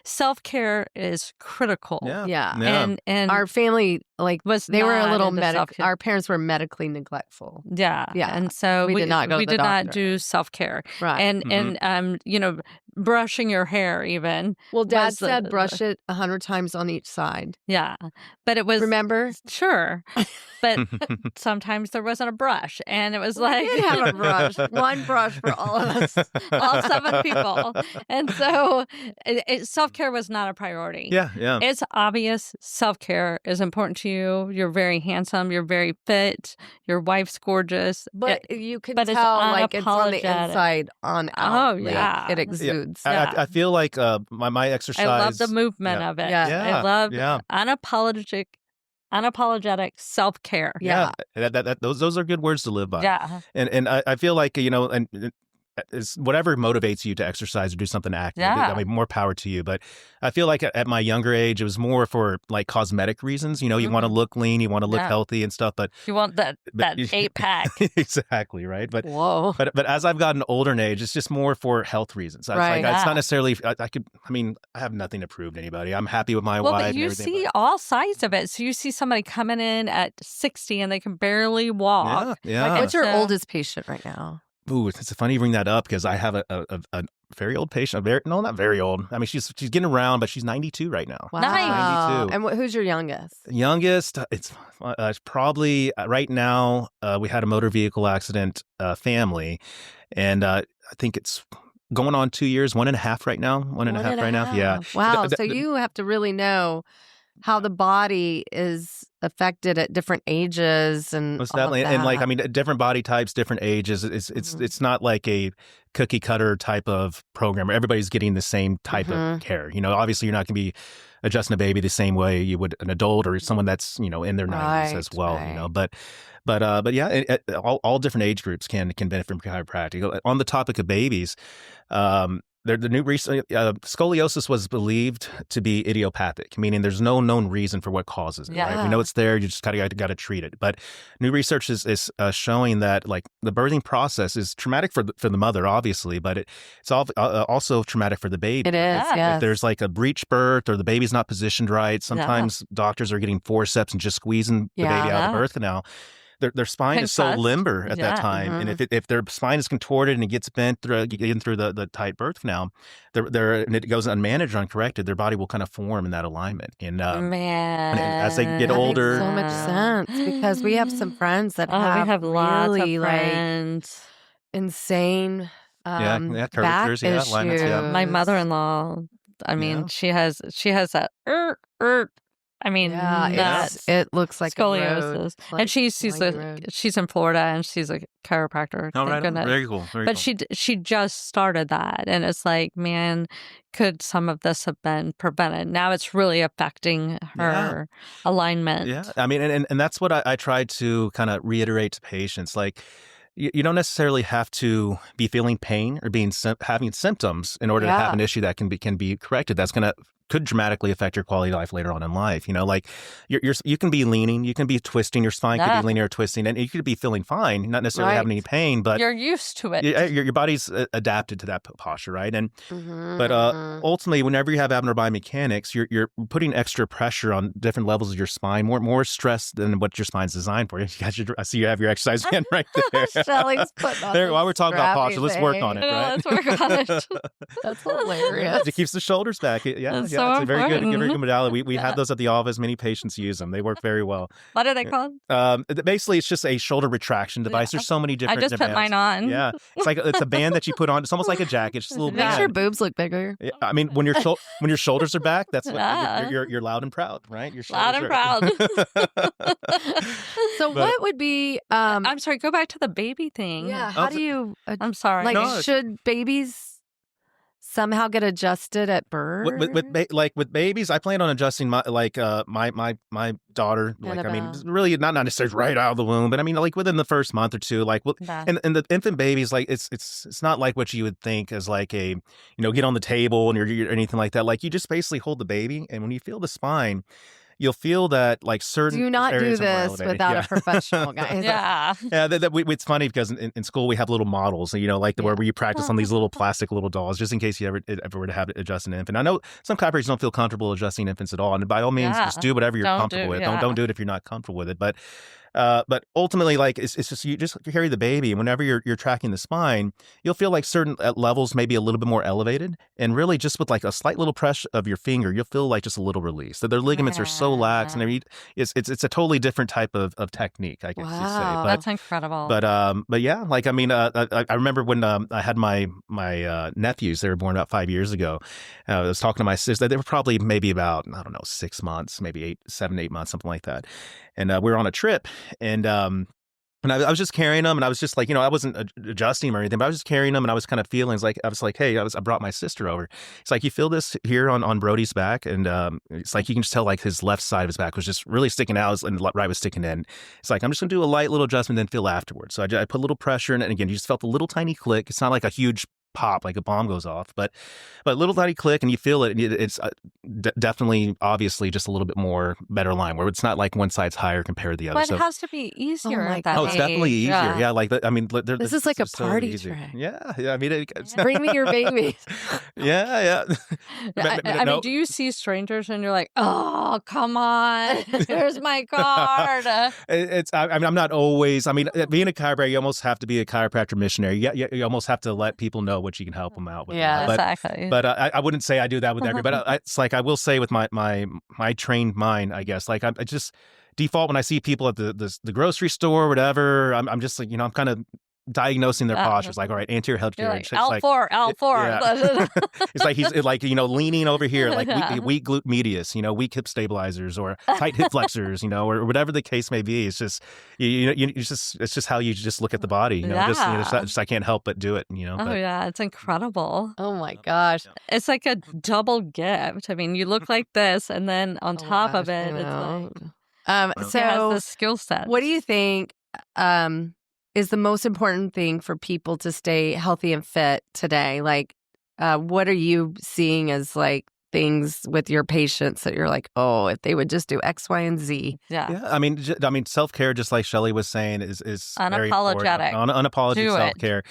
self-care is critical. Yeah. And our family they were a little our parents were medically neglectful. Yeah. And so we did not go. We to did the not doctor. do self-care. Right. And brushing your hair even. Well, Dad was said brush it 100 times on each side. Yeah. But it was... Remember? Sure. But sometimes there wasn't a brush. And it was like... We did have a brush. One brush for all of us. all 7 people. And so self-care was not a priority. Yeah. It's obvious self-care is important to you. You're very handsome. You're very fit. Your wife's gorgeous. But you can but it's tell, like, it's on the unapologetic. inside on out. Oh, yeah. It exudes. Yeah. I feel like my exercise. I love the movement of it. Yeah. I love unapologetic self-care. Yeah. Those are good words to live by. Yeah. And I feel like, and it's whatever motivates you to exercise or do something active. Yeah. I mean, more power to you. But I feel like at my younger age, it was more for like cosmetic reasons. You know, you want to look lean, you want to look healthy and stuff. But you want that 8-pack. Exactly, right. But whoa. But as I've gotten older in age, it's just more for health reasons. It's Right. It's not necessarily. I have nothing to prove to anybody. I'm happy with my wife. But you and everything, see all sides of it. So you see somebody coming in at 60 and they can barely walk. Yeah. What's your oldest patient right now? Ooh, it's funny you bring that up because I have a very old patient. Not very old. I mean, she's getting around, but she's 92 right now. Wow. Nice. 92. And who's your youngest? Youngest, it's probably right now. We had a motor vehicle accident, family, and I think it's going on 2 years, 1.5 right now. 1.5 right now. Yeah. Wow. So you have to really know how the body is affected at different ages and most all of definitely. And that. I mean, different body types, different ages. It's not like a cookie cutter type of program where everybody's getting the same type of care. You know, obviously you're not going to be adjusting a baby the same way you would an adult or someone that's, you know, in their 90s as well, you know, but yeah, all different age groups can benefit from chiropractic. On the topic of babies, the new research, scoliosis was believed to be idiopathic, meaning there's no known reason for what causes it. Right? We know it's there. You just got to treat it. But new research is showing that like the birthing process is traumatic for the mother, obviously, but it's also traumatic for the baby. It is. If there's like a breech birth or the baby's not positioned right, sometimes doctors are getting forceps and just squeezing the baby out of the birth canal. Their spine is so limber at that time, and if their spine is contorted and it gets bent through the tight birth canal, and it goes unmanaged or uncorrected, their body will kind of form in that alignment. And as they get older, makes so much sense because we have some friends that we have lots really of friends. like insane curvatures, back issues. alignments. Yeah. My mother-in-law, I mean, she has that I mean, it looks like scoliosis, a road, and she's in Florida, and she's a chiropractor. Oh, thank goodness. Very cool. But she just started that, and it's like, man, could some of this have been prevented? Now it's really affecting her alignment. Yeah, I mean, and that's what I try to kind of reiterate to patients, like. You don't necessarily have to be feeling pain or having symptoms in order to have an issue that can be corrected. That's could dramatically affect your quality of life later on in life. You know, like you can be leaning, you can be twisting, your spine could be leaning or twisting, and you could be feeling fine, not necessarily having any pain, but you're used to it. Your body's adapted to that posture, right? And but ultimately, whenever you have abnormal biomechanics, you're putting extra pressure on different levels of your spine, more stress than what your spine's designed for. I see you have your exercise hand right there. Shelly's putting on there. While we're talking about posture, let's work on it, right? Let's work on it. That's hilarious. It keeps the shoulders back. It's a very good modality. We have those at the office. Many patients use them. They work very well. What are they called? Basically, it's just a shoulder retraction device. There's so many different. I just put mine on. Yeah, it's a band that you put on. It's almost like a jacket. It's just a little band. Makes your boobs look bigger. Yeah, I mean, when your shoulders are back, that's what you're loud and proud, right? Your loud and proud. So what would be? I'm sorry. Go back to the baby thing. Yeah. How do you? I'm sorry. Like, should babies somehow get adjusted at birth? With babies, I plan on adjusting my daughter. Like, I mean, really not necessarily right out of the womb, but I mean, like within the first month or two. Like, and the infant babies, like it's not like what you would think as like a get on the table and or anything like that. Like, you just basically hold the baby, and when you feel the spine, you'll feel that like certain do not do areas this without a professional, guys. It's funny because in school we have little models, where you practice on these little plastic little dolls, just in case you ever were to have to adjust an infant. I know some chiropractors don't feel comfortable adjusting infants at all, and by all means, just do whatever you're comfortable with. Don't do it if you're not comfortable with it. But But ultimately, like it's just you just carry the baby, and whenever you're tracking the spine, you'll feel like certain levels maybe a little bit more elevated, and really just with like a slight little press of your finger, you'll feel like just a little release. So their ligaments are so lax, and it's a totally different type of technique, I guess you say. Wow. That's incredible. But yeah, like I mean, I remember when I had my nephews. They were born about 5 years ago. I was talking to my sister. They were probably maybe about, I don't know, 6 months, maybe 7, 8 months, something like that. And we were on a trip, and I was just carrying them, and I was just like, I wasn't adjusting them or anything, but I was just carrying them, and I was kind of feeling like, I was like, hey, I brought my sister over. It's like, you feel this here on Brody's back, and it's like you can just tell like his left side of his back was just really sticking out, and right was sticking in. It's like, I'm just gonna do a light little adjustment, then feel afterwards. So I put a little pressure in it, and again, you just felt a little tiny click. It's not like a huge pop, like a bomb goes off, but a little tiny click, and you feel it. And it's definitely, obviously, just a little bit more better line, where it's not like one side's higher compared to the other. But it has to be easier. my at that God. It's definitely age. easier. Yeah, like I mean, This is like a so party easy. trick. Yeah, I mean, it's Bring me your baby. yeah. I mean, do you see strangers and you're like, oh, come on, here's my card? I mean, I'm not always. I mean, being a chiropractor, you almost have to be a chiropractor missionary. You almost have to let people know what you can help them out with. Yeah, exactly. But I wouldn't say I do that with everybody. It's like I will say with my trained mind, I guess. Like I just default when I see people at the grocery store or whatever. I'm just like, I'm kind of diagnosing their postures. Like, all right, anterior head You're carriage. like, L4, L4. Yeah. It's like he's like, leaning over here, like weak glute medius, weak hip stabilizers or tight hip flexors, or whatever the case may be. It's just, it's just how you just look at the body, just I can't help but do it, Oh, yeah, it's incredible. Oh my gosh. It's like a double gift. I mean, you look like this, and then on top of it, it's like, so it has the skill set. what do you think is the most important thing for people to stay healthy and fit today? Like, what are you seeing as like things with your patients that you're like, oh, if they would just do X, Y, and Z? Yeah. I mean, self-care, just like Shelly was saying, is very important. Unapologetic. Unapologetic Do it. self-care.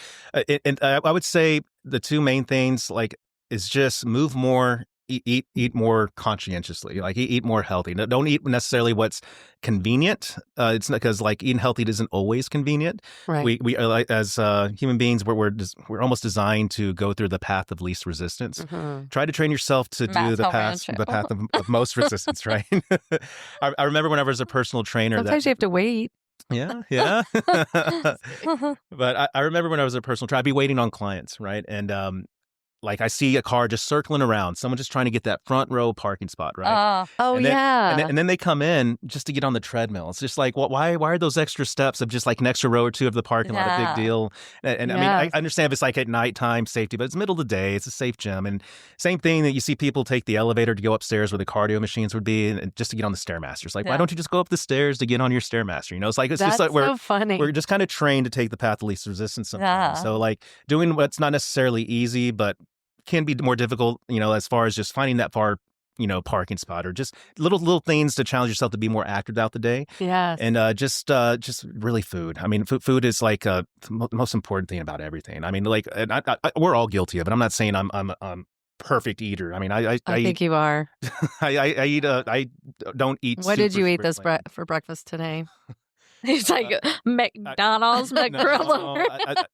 And I would say the two main things, like, is just move more, eat more conscientiously, like eat more healthy. Don't eat necessarily what's convenient. It's not, because like eating healthy isn't always convenient. Right. We are, like, as human beings, we're almost designed to go through the path of least resistance. Mm-hmm. Try to train yourself to do the path of most resistance. Right. I remember when I was a personal trainer. Sometimes you have to wait. Yeah. But I remember when I was a personal trainer, I'd be waiting on clients, right? And like I see a car just circling around, someone just trying to get that front row parking spot, right? And then they come in just to get on the treadmill. It's just like, why are those extra steps of just like an extra row or two of the parking lot a big deal? And I mean, I understand if it's like at nighttime safety, but it's middle of the day. It's a safe gym. And same thing that you see people take the elevator to go upstairs where the cardio machines would be, and just to get on the Stairmasters. Like, why don't you just go up the stairs to get on your Stairmaster? It's like, it's That's just like so funny. We're just kind of trained to take the path of least resistance sometimes. So like doing what's not necessarily easy, but can be more difficult, as far as just finding that far, parking spot, or just little things to challenge yourself to be more active throughout the day. Yes. And just really food. I mean, food is like the most important thing about everything. I mean, like, and we're all guilty of it. I'm not saying I'm perfect eater. I mean, I think you are. I eat. I don't eat. What did you eat for breakfast today? He's like McDonald's, McGriddler.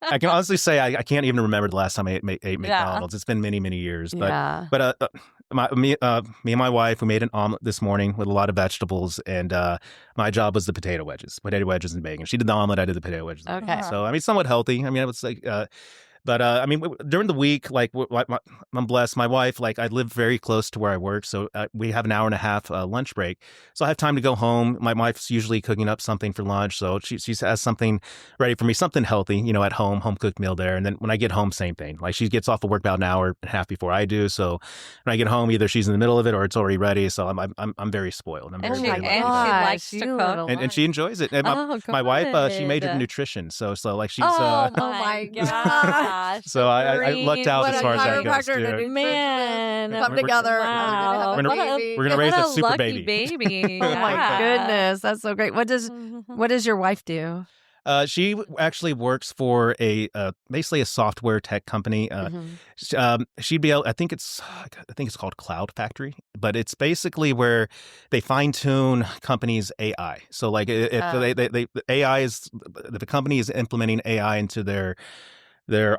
I can honestly say I can't even remember the last time I ate McDonald's. It's been many, many years. But me and my wife, we made an omelet this morning with a lot of vegetables, and my job was the potato wedges and bacon. She did the omelet, I did the potato wedges. Okay. So I mean, somewhat healthy. I mean, I would say. But I mean, during the week, like I'm blessed. My wife, like, I live very close to where I work, so we have an hour and a half lunch break. So I have time to go home. My wife's usually cooking up something for lunch, so she has something ready for me, something healthy, at home cooked meal there. And then when I get home, same thing. Like, she gets off of work about an hour and a half before I do. So when I get home, either she's in the middle of it or it's already ready. So I'm very spoiled. She likes to cook, and she enjoys it. And my wife, she majored in nutrition, so like she's. Oh my gosh. So I lucked out as far as that goes. Man, come together. Wow. We're gonna raise a super baby. Oh my goodness, that's so great. What does your wife do? She actually works for a basically a software tech company. She'd be able, I think it's called Cloud Factory, but it's basically where they fine tune companies' AI. So like if the AI is, if the company is implementing AI into their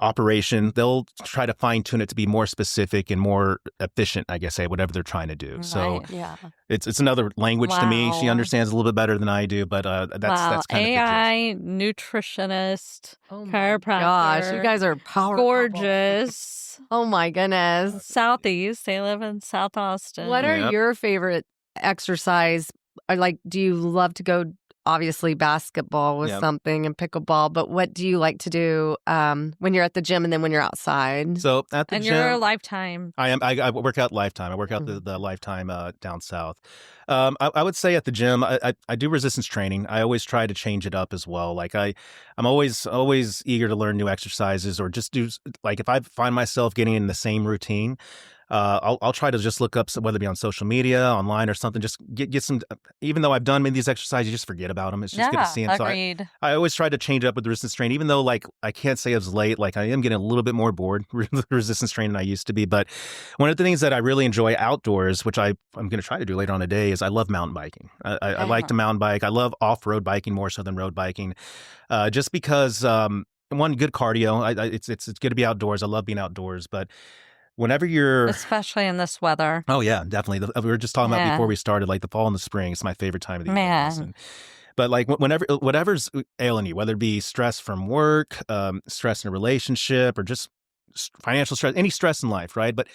operation, they'll try to fine tune it to be more specific and more efficient, I guess, whatever they're trying to do. So Yeah. it's another language to me. She Wow. understands a little bit better than I do, but that's kind of the gist. AI nutritionist, Oh my chiropractor. gosh, you guys are powerful. Gorgeous. Oh my goodness. Southeast. They live in South Austin. What are Yep. your favorite exercise? Or like, do you love to go, obviously basketball was Yep. something and pickleball, but what do you like to do when you're at the gym and then when you're outside? So at the And gym, you're a Lifetime. I work out Lifetime. I work out the Lifetime down south. I would say at the gym, I do resistance training. I always try to change it up as well. Like I'm always eager to learn new exercises, or just do, like, if I find myself getting in the same routine, I'll try to just look up, whether it be on social media, online, or something. Just get some. Even though I've done many of these exercises, you just forget about them. It's just good to see them. Agreed. So I always try to change it up with the resistance training, even though, like, I can't say as late. Like, I am getting a little bit more bored with resistance training than I used to be. But one of the things that I really enjoy outdoors, which I'm going to try to do later on today, is I love mountain biking. I like to mountain bike. I love off-road biking more so than road biking, just because one, good cardio. It's good to be outdoors. I love being outdoors, but whenever you're, Especially in this weather. oh yeah, definitely. We were just talking about before Man. we started, like the fall and the spring. It's my favorite time of the year. Man. Listen. But like whatever's ailing you, whether it be stress from work, stress in a relationship, or just financial stress, any stress in life, right? But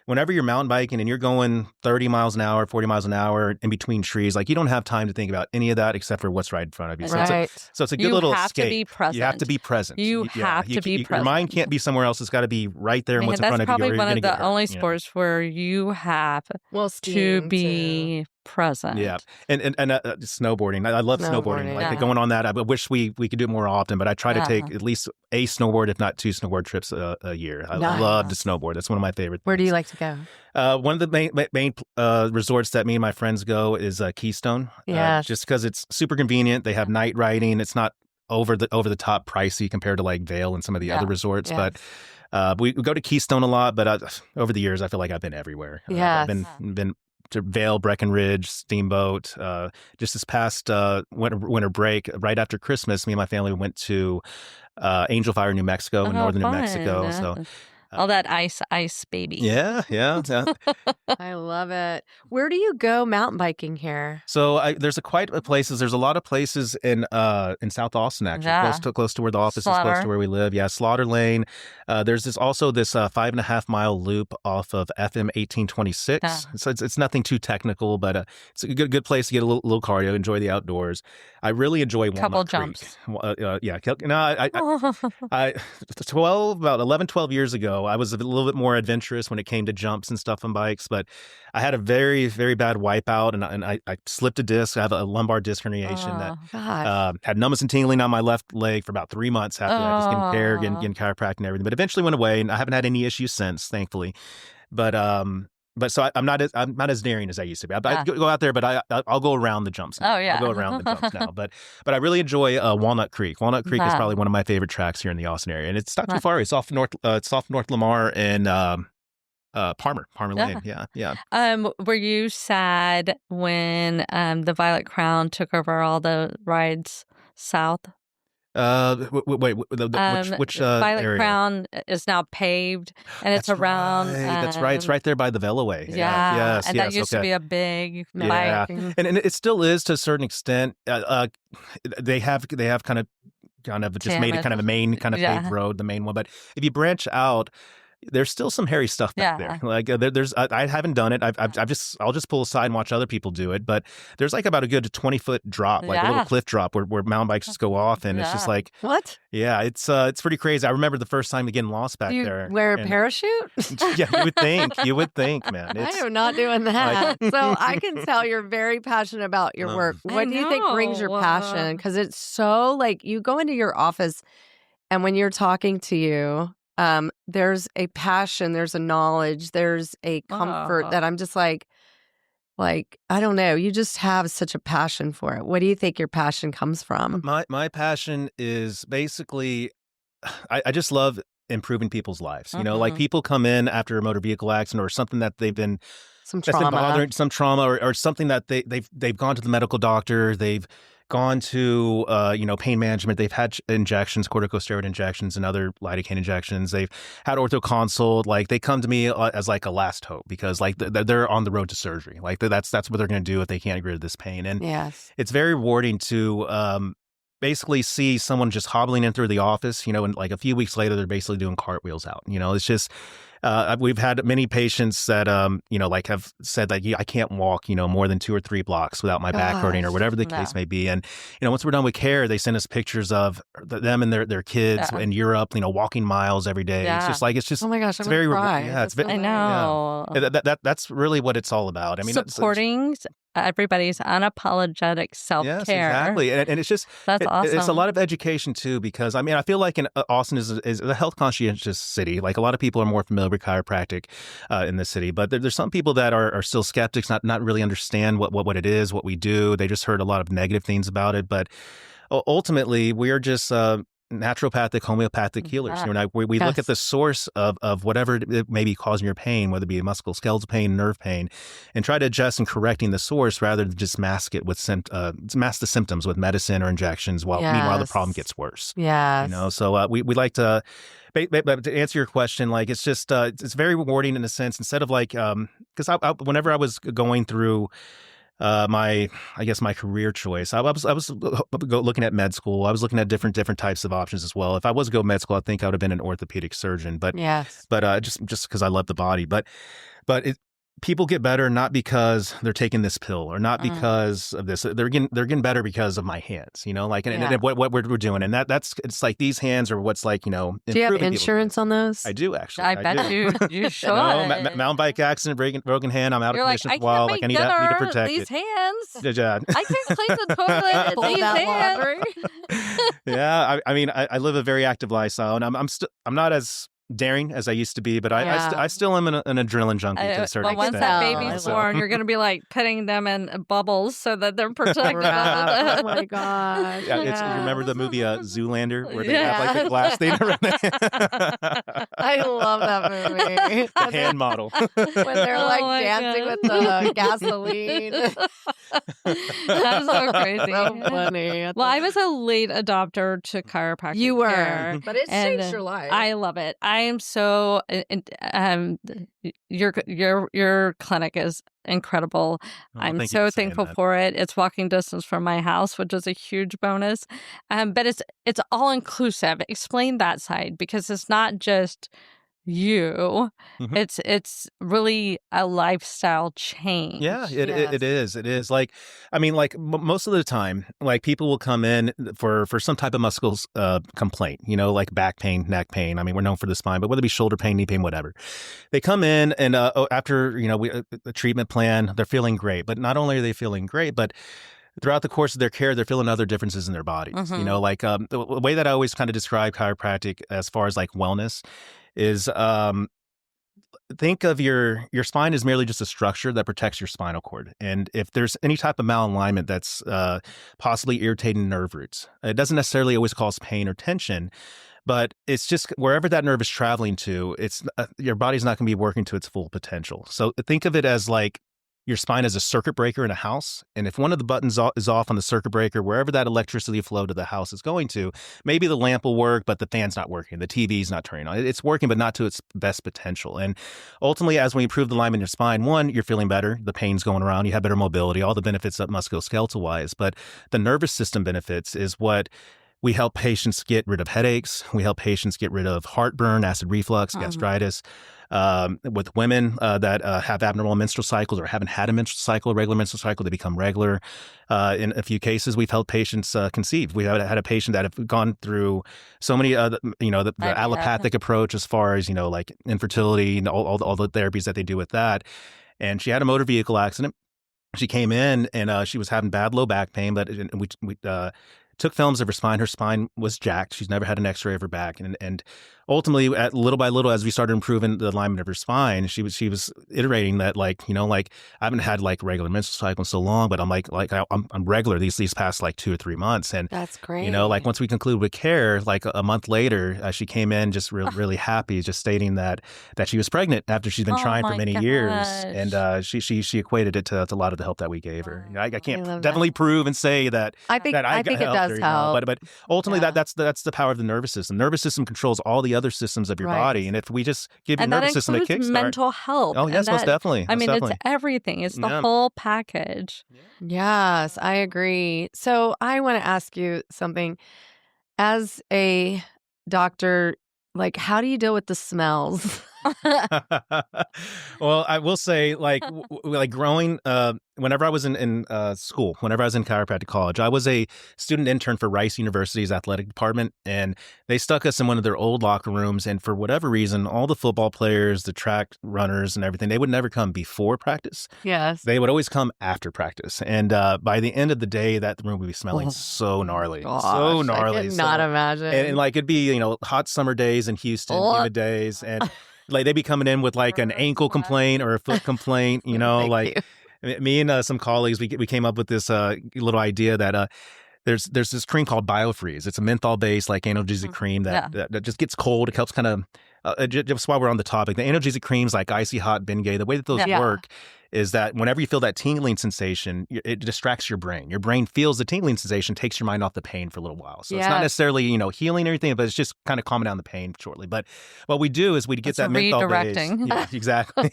whenever you're mountain biking and you're going 30 miles an hour, 40 miles an hour in between trees, like, you don't have time to think about any of that except for what's right in front of you. So Right. it's a good You little have to escape. be present. You have to be present. You have to be Your mind present. can't be somewhere else. It's got to be right there and what's in front of you. That's Or probably you're one gonna of get the hurt, only you know? sports where you have Well, to skiing, too. be present. Yeah, and snowboarding. I love snowboarding. Like, going on that, I wish we could do it more often. But I try to take at least a snowboard, if not two snowboard trips a year. I love to snowboard. That's one of my favorite things. Where do you like to go? One of the main resorts that me and my friends go is Keystone. Yes. Just because it's super convenient. They have night riding. It's not over the top pricey compared to like Vail and some of the other resorts. Yes. But we go to Keystone a lot. But over the years, I feel like I've been everywhere. Yes. I've been to Vail, Breckenridge, Steamboat. Just this past winter break, right after Christmas, me and my family went to Angel Fire, New Mexico, in northern New Mexico. So all that ice, baby. yeah. I love it. Where do you go mountain biking here? So there's quite a places. There's a lot of places in South Austin, actually, Yeah. close to where the office is, close Slaughter. to where we live. Yeah, Slaughter Lane. There's this 5.5 mile loop off of FM 1826. Yeah. So it's nothing too technical, but it's a good place to get a little cardio, enjoy the outdoors. I really enjoy Walnut Couple Creek. jumps. Yeah. No, I 12 years ago, I was a little bit more adventurous when it came to jumps and stuff on bikes, but I had a very, very bad wipeout, and I slipped a disc. I have a lumbar disc herniation that God. had numbness and tingling on my left leg for about 3 months after that, just getting care, getting chiropractic and everything. But eventually went away, and I haven't had any issues since, thankfully. But so I'm not as daring as I used to be. I go out there, but I'll go around the jumps now. Oh, yeah. I'll go around the jumps now. But I really enjoy Walnut Creek. Walnut Creek is probably one of my favorite tracks here in the Austin area, and it's not too far. It's off North Lamar and Palmer Lane. Yeah. Were you sad when the Violet Crown took over all the rides south? Wait, which Violet area? Crown is now paved, and it's That's around. Right. That's right. It's right there by the Veloway. Yes. And that used to be a big bike. And it still is to a certain extent. They have kind of just made it kind of a main kind of paved road, the main one. But if you branch out, there's still some hairy stuff back there. Like there's, I haven't done it. I'll just pull aside and watch other people do it. But there's like about a good 20-foot drop, like a little cliff drop where mountain bikes just go off, and it's just like, what? Yeah, it's pretty crazy. I remember the first time getting lost back there. Wear a parachute? Yeah, you would think, man. I am not doing that. So I can tell you're very passionate about your work. What do you think brings your passion? Because it's so, like, you go into your office, and when you're talking to you, there's a passion, there's a knowledge, there's a comfort that I'm just like, Like, I don't know. You just have such a passion for it. What do you think your passion comes from? My passion is basically, I just love improving people's lives. You know, like people come in after a motor vehicle accident or something that they've been Some that's been trauma. bothering, some trauma or something that they've gone to the medical doctor, they've gone to pain management, they've had injections, corticosteroid injections and other lidocaine injections, they've had ortho consult. Like they come to me as like a last hope because like they're on the road to surgery. Like that's what they're going to do if they can't get rid of this pain. And Yes. it's very rewarding to basically see someone just hobbling in through the office, and like a few weeks later, they're basically doing cartwheels out. It's just, we've had many patients that, like have said that, I can't walk, more than 2 or 3 blocks without my back hurting or whatever the case may be. And, once we're done with care, they send us pictures of them and their kids in Europe, walking miles every day. Yeah. It's just, Oh my gosh, I'm it's very, cry. yeah, it's I know. That's really what it's all about. I mean, supporting everybody's unapologetic self-care. Yes, exactly. And it's just, that's awesome. It's a lot of education too, because I mean, I feel like Austin is a health conscientious city. Like a lot of people are more familiar with chiropractic in the city, but there's some people that are still skeptics, not really understand what it is, what we do. They just heard a lot of negative things about it. But ultimately, we are just naturopathic, homeopathic healers. We look at the source of whatever it may be causing your pain, whether it be musculoskeletal pain, nerve pain, and try to adjust in correcting the source rather than just mask it with mask the symptoms with medicine or injections while meanwhile the problem gets worse. Yeah. So we like to. But to answer your question, like it's just it's very rewarding in a sense. Instead of like because whenever I was going through my career choice, I was looking at med school. I was looking at different types of options as well. If I was to go med school, I think I would have been an orthopedic surgeon. But just because I love the body. But people get better not because they're taking this pill or not because of this. They're getting better because of my hands. And what we're doing. And it's like these hands are what's like. Do you have insurance on those? I do actually. I bet you should. Mountain bike accident, broken hand. I'm out of commission for a while. Like I need to protect these hands. Yeah. I can't clean the toilet. These hands. Yeah, I mean, I live a very active lifestyle, and I'm not as daring as I used to be, but I still am an adrenaline junkie to a certain extent. Once that baby's born, you're going to be like putting them in bubbles so that they're protected. Oh my god! Yeah, you remember the movie Zoolander where they have like the glass thing around there? I love that movie. The hand model when they're like dancing with the gasoline. That's so crazy. So funny. Well, I was a late adopter to chiropractic. You were, care, but it's changed your life. I love it. I am so. Your clinic is incredible. I'm so thankful for it. It's walking distance from my house, which is a huge bonus. But it's all inclusive. Explain that side, because it's not just you. It's really a lifestyle change. Yeah, it is. Like, I mean, like most of the time, like people will come in for some type of muscle complaint, like back pain, neck pain. I mean, we're known for the spine, but whether it be shoulder pain, knee pain, whatever. They come in and after, the treatment plan, they're feeling great. But not only are they feeling great, but throughout the course of their care, they're feeling other differences in their bodies. Like the way that I always kind of describe chiropractic as far as like wellness is think of your spine as merely just a structure that protects your spinal cord. And if there's any type of malalignment that's possibly irritating nerve roots, it doesn't necessarily always cause pain or tension, but it's just wherever that nerve is traveling to, it's your body's not going to be working to its full potential. So think of it as like your spine is a circuit breaker in a house. And if one of the buttons is off on the circuit breaker, wherever that electricity flow to the house is going to, maybe the lamp will work, but the fan's not working. The TV's not turning on. It's working, but not to its best potential. And ultimately, as we improve the alignment in your spine, one, you're feeling better. The pain's going around. You have better mobility, all the benefits of musculoskeletal wise. But the nervous system benefits is what we help patients get rid of headaches. We help patients get rid of heartburn, acid reflux, gastritis. With women that have abnormal menstrual cycles or haven't had a regular menstrual cycle, they become regular. In a few cases, we've helped patients conceive. We had a patient that have gone through so many, the allopathic approach as far as, like infertility and all the therapies that they do with that. And she had a motor vehicle accident. She came in and she was having bad low back pain, but we took films of her spine. Her spine was jacked. She's never had an x-ray of her back. And ultimately, at little by little, as we started improving the alignment of her spine, she was iterating that, like, I haven't had like regular menstrual cycle in so long, but I'm regular these past like 2 or 3 months, and That's great. like once we concluded with care, like a month later, she came in just really happy, just stating that she was pregnant after she's been trying for many years, and she equated it to a lot of the help that we gave her. I can't definitely prove and say that. I think it helped does her, help. but ultimately that's the power of the nervous system. Nervous system controls all the other systems of your body, and if we just give your nervous system a kickstart, mental health. Oh yes, most definitely. I mean, it's everything. It's the whole package. Yes, I agree. So I want to ask you something. As a doctor, like, how do you deal with the smells? Well, I will say, like, like growing, whenever I was in school, whenever I was in chiropractic college, I was a student intern for Rice University's athletic department, and they stuck us in one of their old locker rooms. And for whatever reason, all the football players, the track runners, and everything, they would never come before practice. Yes, they would always come after practice. And by the end of the day, that room would be smelling so gnarly, so gnarly. I cannot imagine. And like it'd be hot summer days in Houston, humid days, and like they'd be coming in with like an ankle complaint or a foot complaint, like me and some colleagues, we came up with this little idea that there's this cream called BioFreeze. It's a menthol based like analgesic cream that just gets cold. It helps kind of just while we're on the topic, the analgesic creams like Icy Hot, Bengay, the way that those work is that whenever you feel that tingling sensation, it distracts your brain. Your brain feels the tingling sensation, takes your mind off the pain for a little while. So it's not necessarily, healing or anything, but it's just kind of calming down the pain shortly. But what we do is we'd get that menthol base. Yeah, exactly.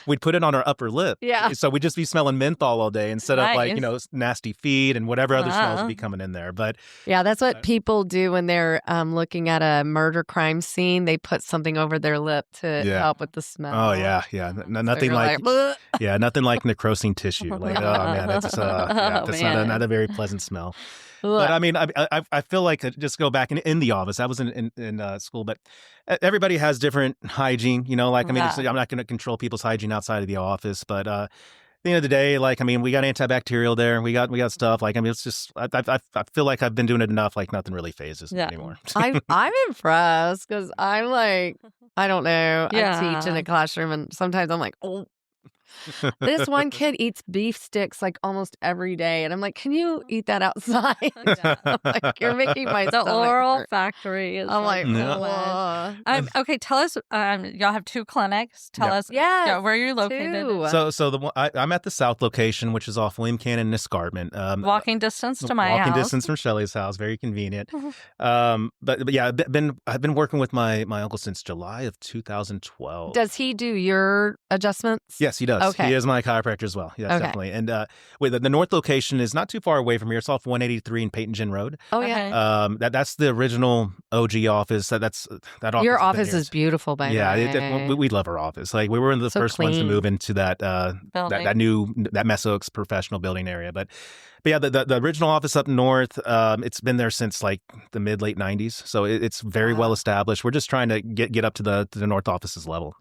We'd put it on our upper lip. Yeah. So we'd just be smelling menthol all day instead of like, nasty feet and whatever other smells would be coming in there. But yeah, that's what people do when they're looking at a murder crime scene. They put something over their lip to help with the smell. Oh, yeah. Nothing like nothing like necrosing tissue. Like, oh man, that's not a very pleasant smell. But I mean, I feel like just go back in the office. I was in school, but everybody has different hygiene. Like I mean, I'm not going to control people's hygiene outside of the office, but at the end of the day, like I mean, we got antibacterial there. We got stuff. Like I mean, it's just I feel like I've been doing it enough. Like nothing really phases me anymore. I'm impressed because I'm like, I don't know. I teach in a classroom, and sometimes I'm like, oh. This one kid eats beef sticks like almost every day, and I'm like, "Can you eat that outside?" Like, you're making my the oral factory. I'm like, okay. Tell us, y'all have 2 clinics. Tell us, where you're located. 2. So I'm at the South location, which is off William Cannon and Escarpment. Walking distance to my house. Walking distance from Shelly's house, very convenient. But yeah, I've been working with my uncle since July of 2012. Does he do your adjustments? Yes, he does. Okay. He is my chiropractor as well. Yes, definitely. And the north location is not too far away from here. It's off 183 and Peyton Gin Road. Oh, yeah. That's the original OG office. That office. Your office is beautiful, by the way. We love our office. Like we were one of the first ones to move into that Meso Oaks professional building area. But yeah, the original office up north, it's been there since like the late 90s. So it's very well established. We're just trying to get up to the north office's level.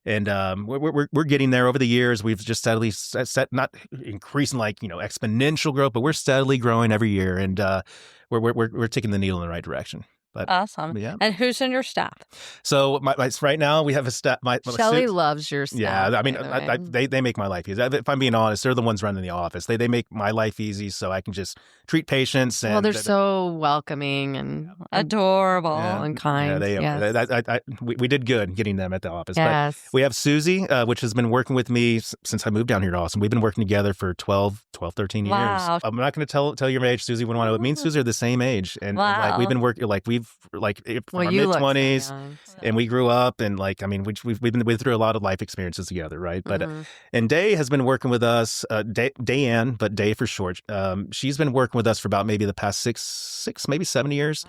And we're getting there over the years. We've just steadily set not increasing like exponential growth, but we're steadily growing every year, and we're taking the needle in the right direction. But, awesome. Yeah. And who's in your staff? So right now we have a staff. Shelly loves your staff. Yeah, I mean, they make my life easy. If I'm being honest, they're the ones running the office. They make my life easy, so I can just treat patients. And they're so welcoming and adorable and kind. Yeah, we did good getting them at the office. Yes. But we have Susie, which has been working with me since I moved down here to Austin. We've been working together for 13 years. Wow. I'm not going to tell your age, Susie. Wouldn't want to. Me and Susie are the same age, and like we've been working from our mid-20s, and we grew up, and like I mean, we've been through a lot of life experiences together, right? But and Day has been working with us, Dayanne, but Day for short. She's been working with us for about maybe the past six, maybe 7 years.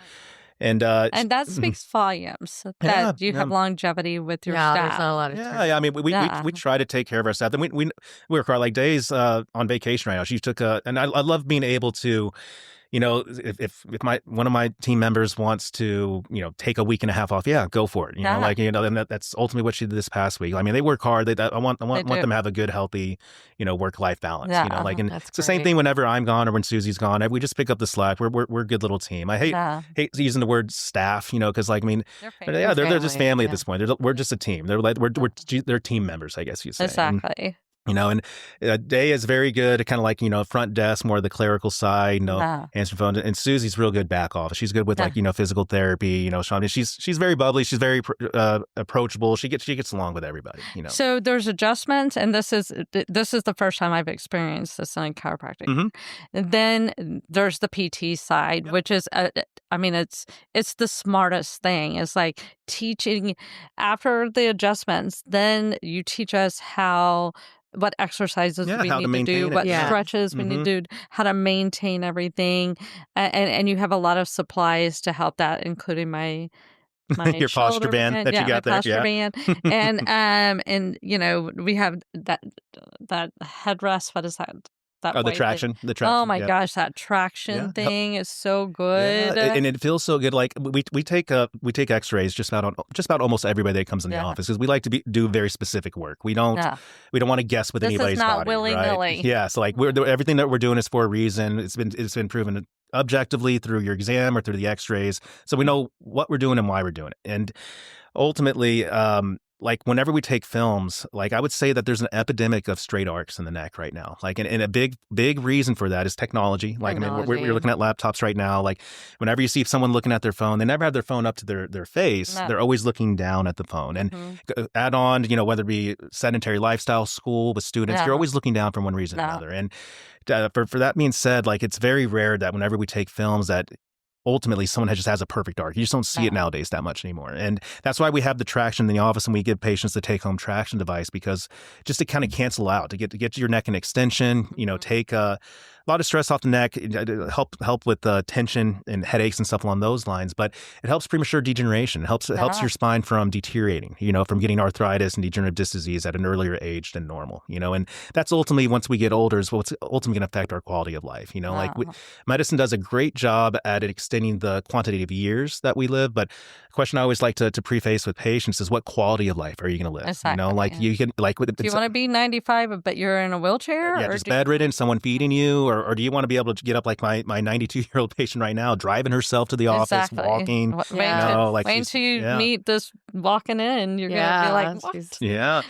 And that speaks volumes that you have longevity with your staff. There's not a lot of I mean, we try to take care of our staff. And we work hard. Like Day's on vacation right now. She took and I love being able to you know, if one of my team members wants to, you know, take a week and a half off, yeah, go for it. You know, like, you know, and that's ultimately what she did this past week. I mean, they work hard. I want them to have a good, healthy, you know, work-life balance. You know, like, and it's the same thing whenever I'm gone or when Susie's gone. We just pick up the slack. We're a good little team. I hate using the word staff, you know, because like, I mean, they're just family at this point. We're just a team. They're like they're team members, I guess you say. Exactly. You know, and Day is very good, kind of like, you know, front desk, more of the clerical side, you know, answering phone. And Susie's real good back office. She's good with like, you know, physical therapy. You know, I mean, she's very bubbly. She's very approachable. She gets along with everybody. You know. So there's adjustments, and this is the first time I've experienced this in chiropractic. Mm-hmm. And then there's the PT side, which is I mean, it's the smartest thing. It's like teaching after the adjustments. Then you teach us what exercises we need to do, what stretches we need to do, how to maintain everything. And you have a lot of supplies to help that, including my your posture band that you got there. Posture band. And you know, we have that headrest. What is that? The traction. Oh my gosh, that traction thing is so good, and it feels so good. Like we take X-rays just about almost everybody that comes in the office, because we like to do very specific work. We don't want to guess with anybody's body. This is not willy-nilly. Right? Yeah, so like everything that we're doing is for a reason. It's been proven objectively through your exam or through the X-rays, so we know what we're doing and why we're doing it. And ultimately, like whenever we take films, like I would say that there's an epidemic of straight arcs in the neck right now. Like, and a big reason for that is technology. Like, I mean, we're looking at laptops right now. Like whenever you see someone looking at their phone, they never have their phone up to their face. No. They're always looking down at the phone. And add on, you know, whether it be sedentary lifestyle, school with students, you're always looking down for one reason or another. And for that being said, like it's very rare that whenever we take films that ultimately someone just has a perfect arc. You just don't see it nowadays that much anymore. And that's why we have the traction in the office, and we give patients the take-home traction device, because just to kind of cancel out, to get your neck an extension, you know, take a lot of stress off the neck, help with tension and headaches and stuff along those lines. But it helps premature degeneration. It helps your spine from deteriorating, you know, from getting arthritis and degenerative disc disease at an earlier age than normal, you know. And that's ultimately, once we get older, is what's ultimately going to affect our quality of life. You know, like medicine does a great job at extending the quantity of years that we live. But the question I always like to preface with patients is, what quality of life are you going to live? Exactly. You know, like you can like. Do you want to be 95, but you're in a wheelchair? Yeah, just bedridden, someone feeding you, or do you want to be able to get up like my 92-year-old patient right now, driving herself to the office, walking? Wait until you meet this walking in. You're gonna be like, what? Yeah,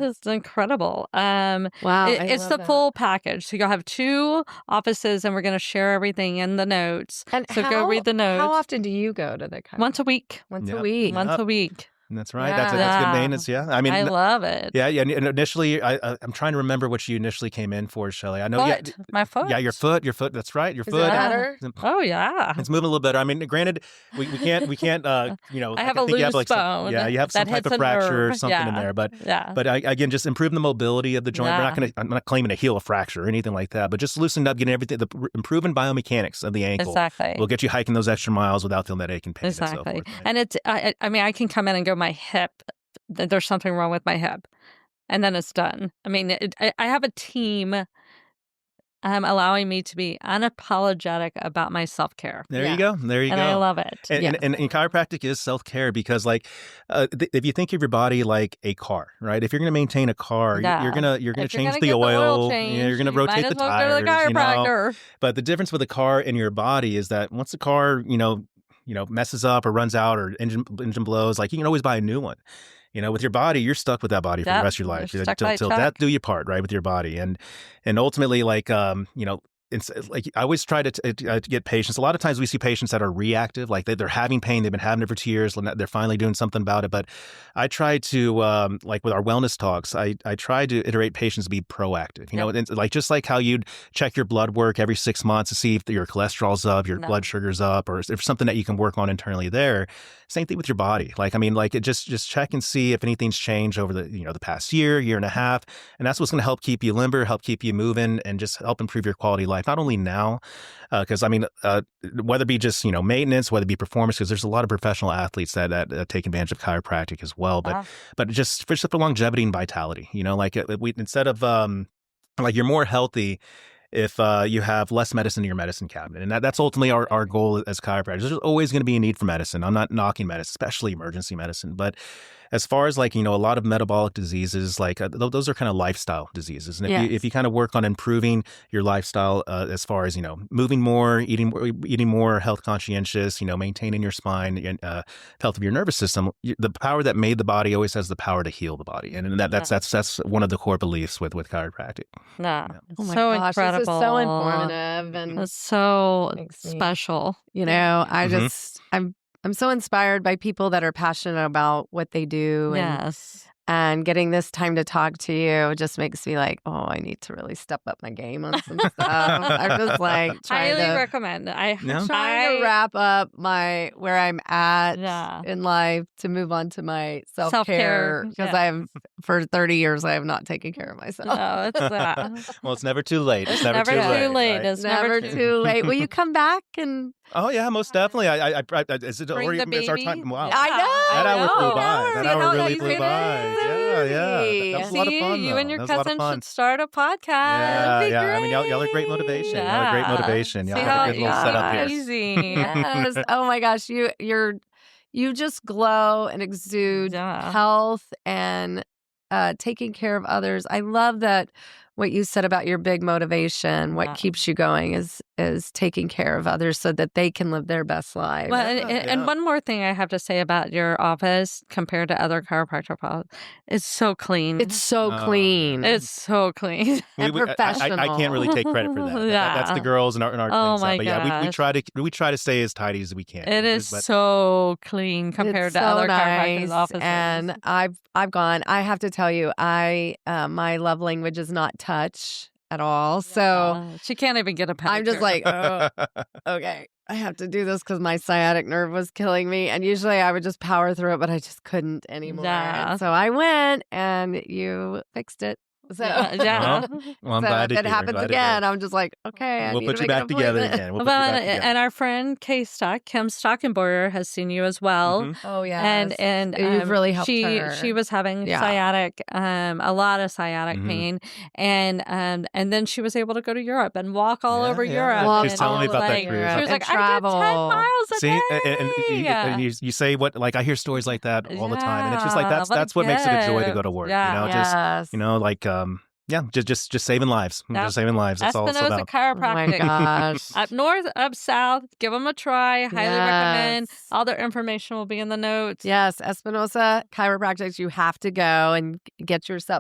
it's incredible. Wow, it's the full package. So you'll have 2 offices, and we're going to share everything in the notes. And so go read the notes. How often do you go to the chiropractor? Once a week. Once a week. Once a week. That's right. That's good maintenance. Yeah. I mean, I love it. Yeah. And initially, I'm trying to remember what you initially came in for, Shelly. I know. My foot. Yeah, your foot. That's right. Your Is foot. That better? Oh yeah. It's moving a little better. I mean, granted, we can't. You know, I have a loose bone. You have some type of fracture or something in there. But again, just improving the mobility of the joint. I'm not claiming to heal a fracture or anything like that, but just loosening up, getting everything, improving biomechanics of the ankle. Exactly. Will get you hiking those extra miles without feeling that ache and pain. Exactly. And so forth, right? And it's. I mean, I can come in and go, my hip. There's something wrong with my hip, and then it's done. I mean, I have a team allowing me to be unapologetic about my self-care. There you go. And I love it. And chiropractic is self-care, because like if you think of your body like a car, right? If you're going to maintain a car, you're going to change the oil. You're going to rotate the tires. Go to the chiropractor. You know? But the difference with a car and your body is that once the car, you know, messes up or runs out or engine blows, like you can always buy a new one. You know, with your body, you're stuck with that body for the rest of your life. Till death do you part, right, with your body. And ultimately, like, you know, it's like I always try to get patients. A lot of times we see patients that are reactive, like they're having pain, they've been having it for 2 years, they're finally doing something about it. But I try to, like with our wellness talks, I try to iterate patients to be proactive. You know, and like just like how you'd check your blood work every 6 months to see if your cholesterol's up, your blood sugar's up, or if there's something that you can work on internally there. Same thing with your body. Like, I mean, like it just check and see if anything's changed over the past year and a half. And that's what's going to help keep you limber, help keep you moving, and just help improve your quality of life. Not only now, because I mean, whether it be just, maintenance, whether it be performance, because there's a lot of professional athletes that take advantage of chiropractic as well. But just for longevity and vitality, like instead of like you're more healthy if you have less medicine in your medicine cabinet. And that's ultimately our goal as chiropractors. There's always going to be a need for medicine. I'm not knocking medicine, especially emergency medicine. But as far as like, a lot of metabolic diseases, like those are kind of lifestyle diseases. And if you kind of work on improving your lifestyle as far as, moving more, eating more health conscientious, maintaining your spine and health of your nervous system, the power that made the body always has the power to heal the body. And that's one of the core beliefs with chiropractic. Yeah. Oh my So gosh, incredible. this is so informative and it's so makes me- special. I'm so inspired by people that are passionate about what they do. Yes. And getting this time to talk to you just makes me like, oh, I need to really step up my game on some stuff. I'm just like highly recommend. Trying to wrap up where I'm at in life to move on to my self-care because for 30 years I have not taken care of myself. No, it's well, it's never too late. It's never too late. Right? It's never too late. Will you come back and? Oh yeah, most definitely. Is it Bring already? the It's our baby? time. Wow, I know. that hour flew I by. know. That See hour how really easy flew it by. is? Yeah. That was a lot of fun. You and your That was a lot of cousin fun. should start a podcast. Yeah. I mean, y'all are great motivation. Y'all are great motivation. Y'all have a good little setup here. Easy. Yes. Oh my gosh, you just glow and exude health and taking care of others. I love that what you said about your big motivation. What keeps you going is taking care of others so that they can live their best life. Well, and one more thing I have to say about your office compared to other chiropractor offices, it's so clean. It's so clean. It's so clean and professional. I can't really take credit for that. That's the girls and our Oh clean my stuff. But yeah, we try to stay as tidy as we can. It is so clean compared to other chiropractors offices. And I've gone. I have to tell you, my love language is not touch at all. So she can't even get a pedicure. I'm just like, oh, okay. I have to do this because my sciatic nerve was killing me. And usually I would just power through it, but I just couldn't anymore. Yeah. So I went and you fixed it. So yeah. Well, I'm glad if it happens again, I'm just like, okay, we'll put you back together again. And our friend Kim Stockenboyer has seen you as well. Mm-hmm. Oh yeah, and you've really helped her. She was having sciatic, a lot of sciatic pain, and then she was able to go to Europe and walk all over Europe. She's telling me about that cruise. She was like, I did 10 miles a day. And you say what? Like I hear stories like that all the time, and it's just like that's what makes it a joy to go to work. Just saving lives. Just saving lives. That's all it's about. Chiropractic. Oh my gosh. Up north, up south. Give them a try. Highly recommend. All their information will be in the notes. Yes, Espinosa Chiropractic. You have to go and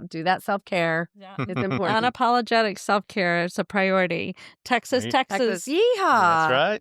do that self-care. Yeah. It's important. Unapologetic self-care is a priority. Texas. Yeehaw. That's right.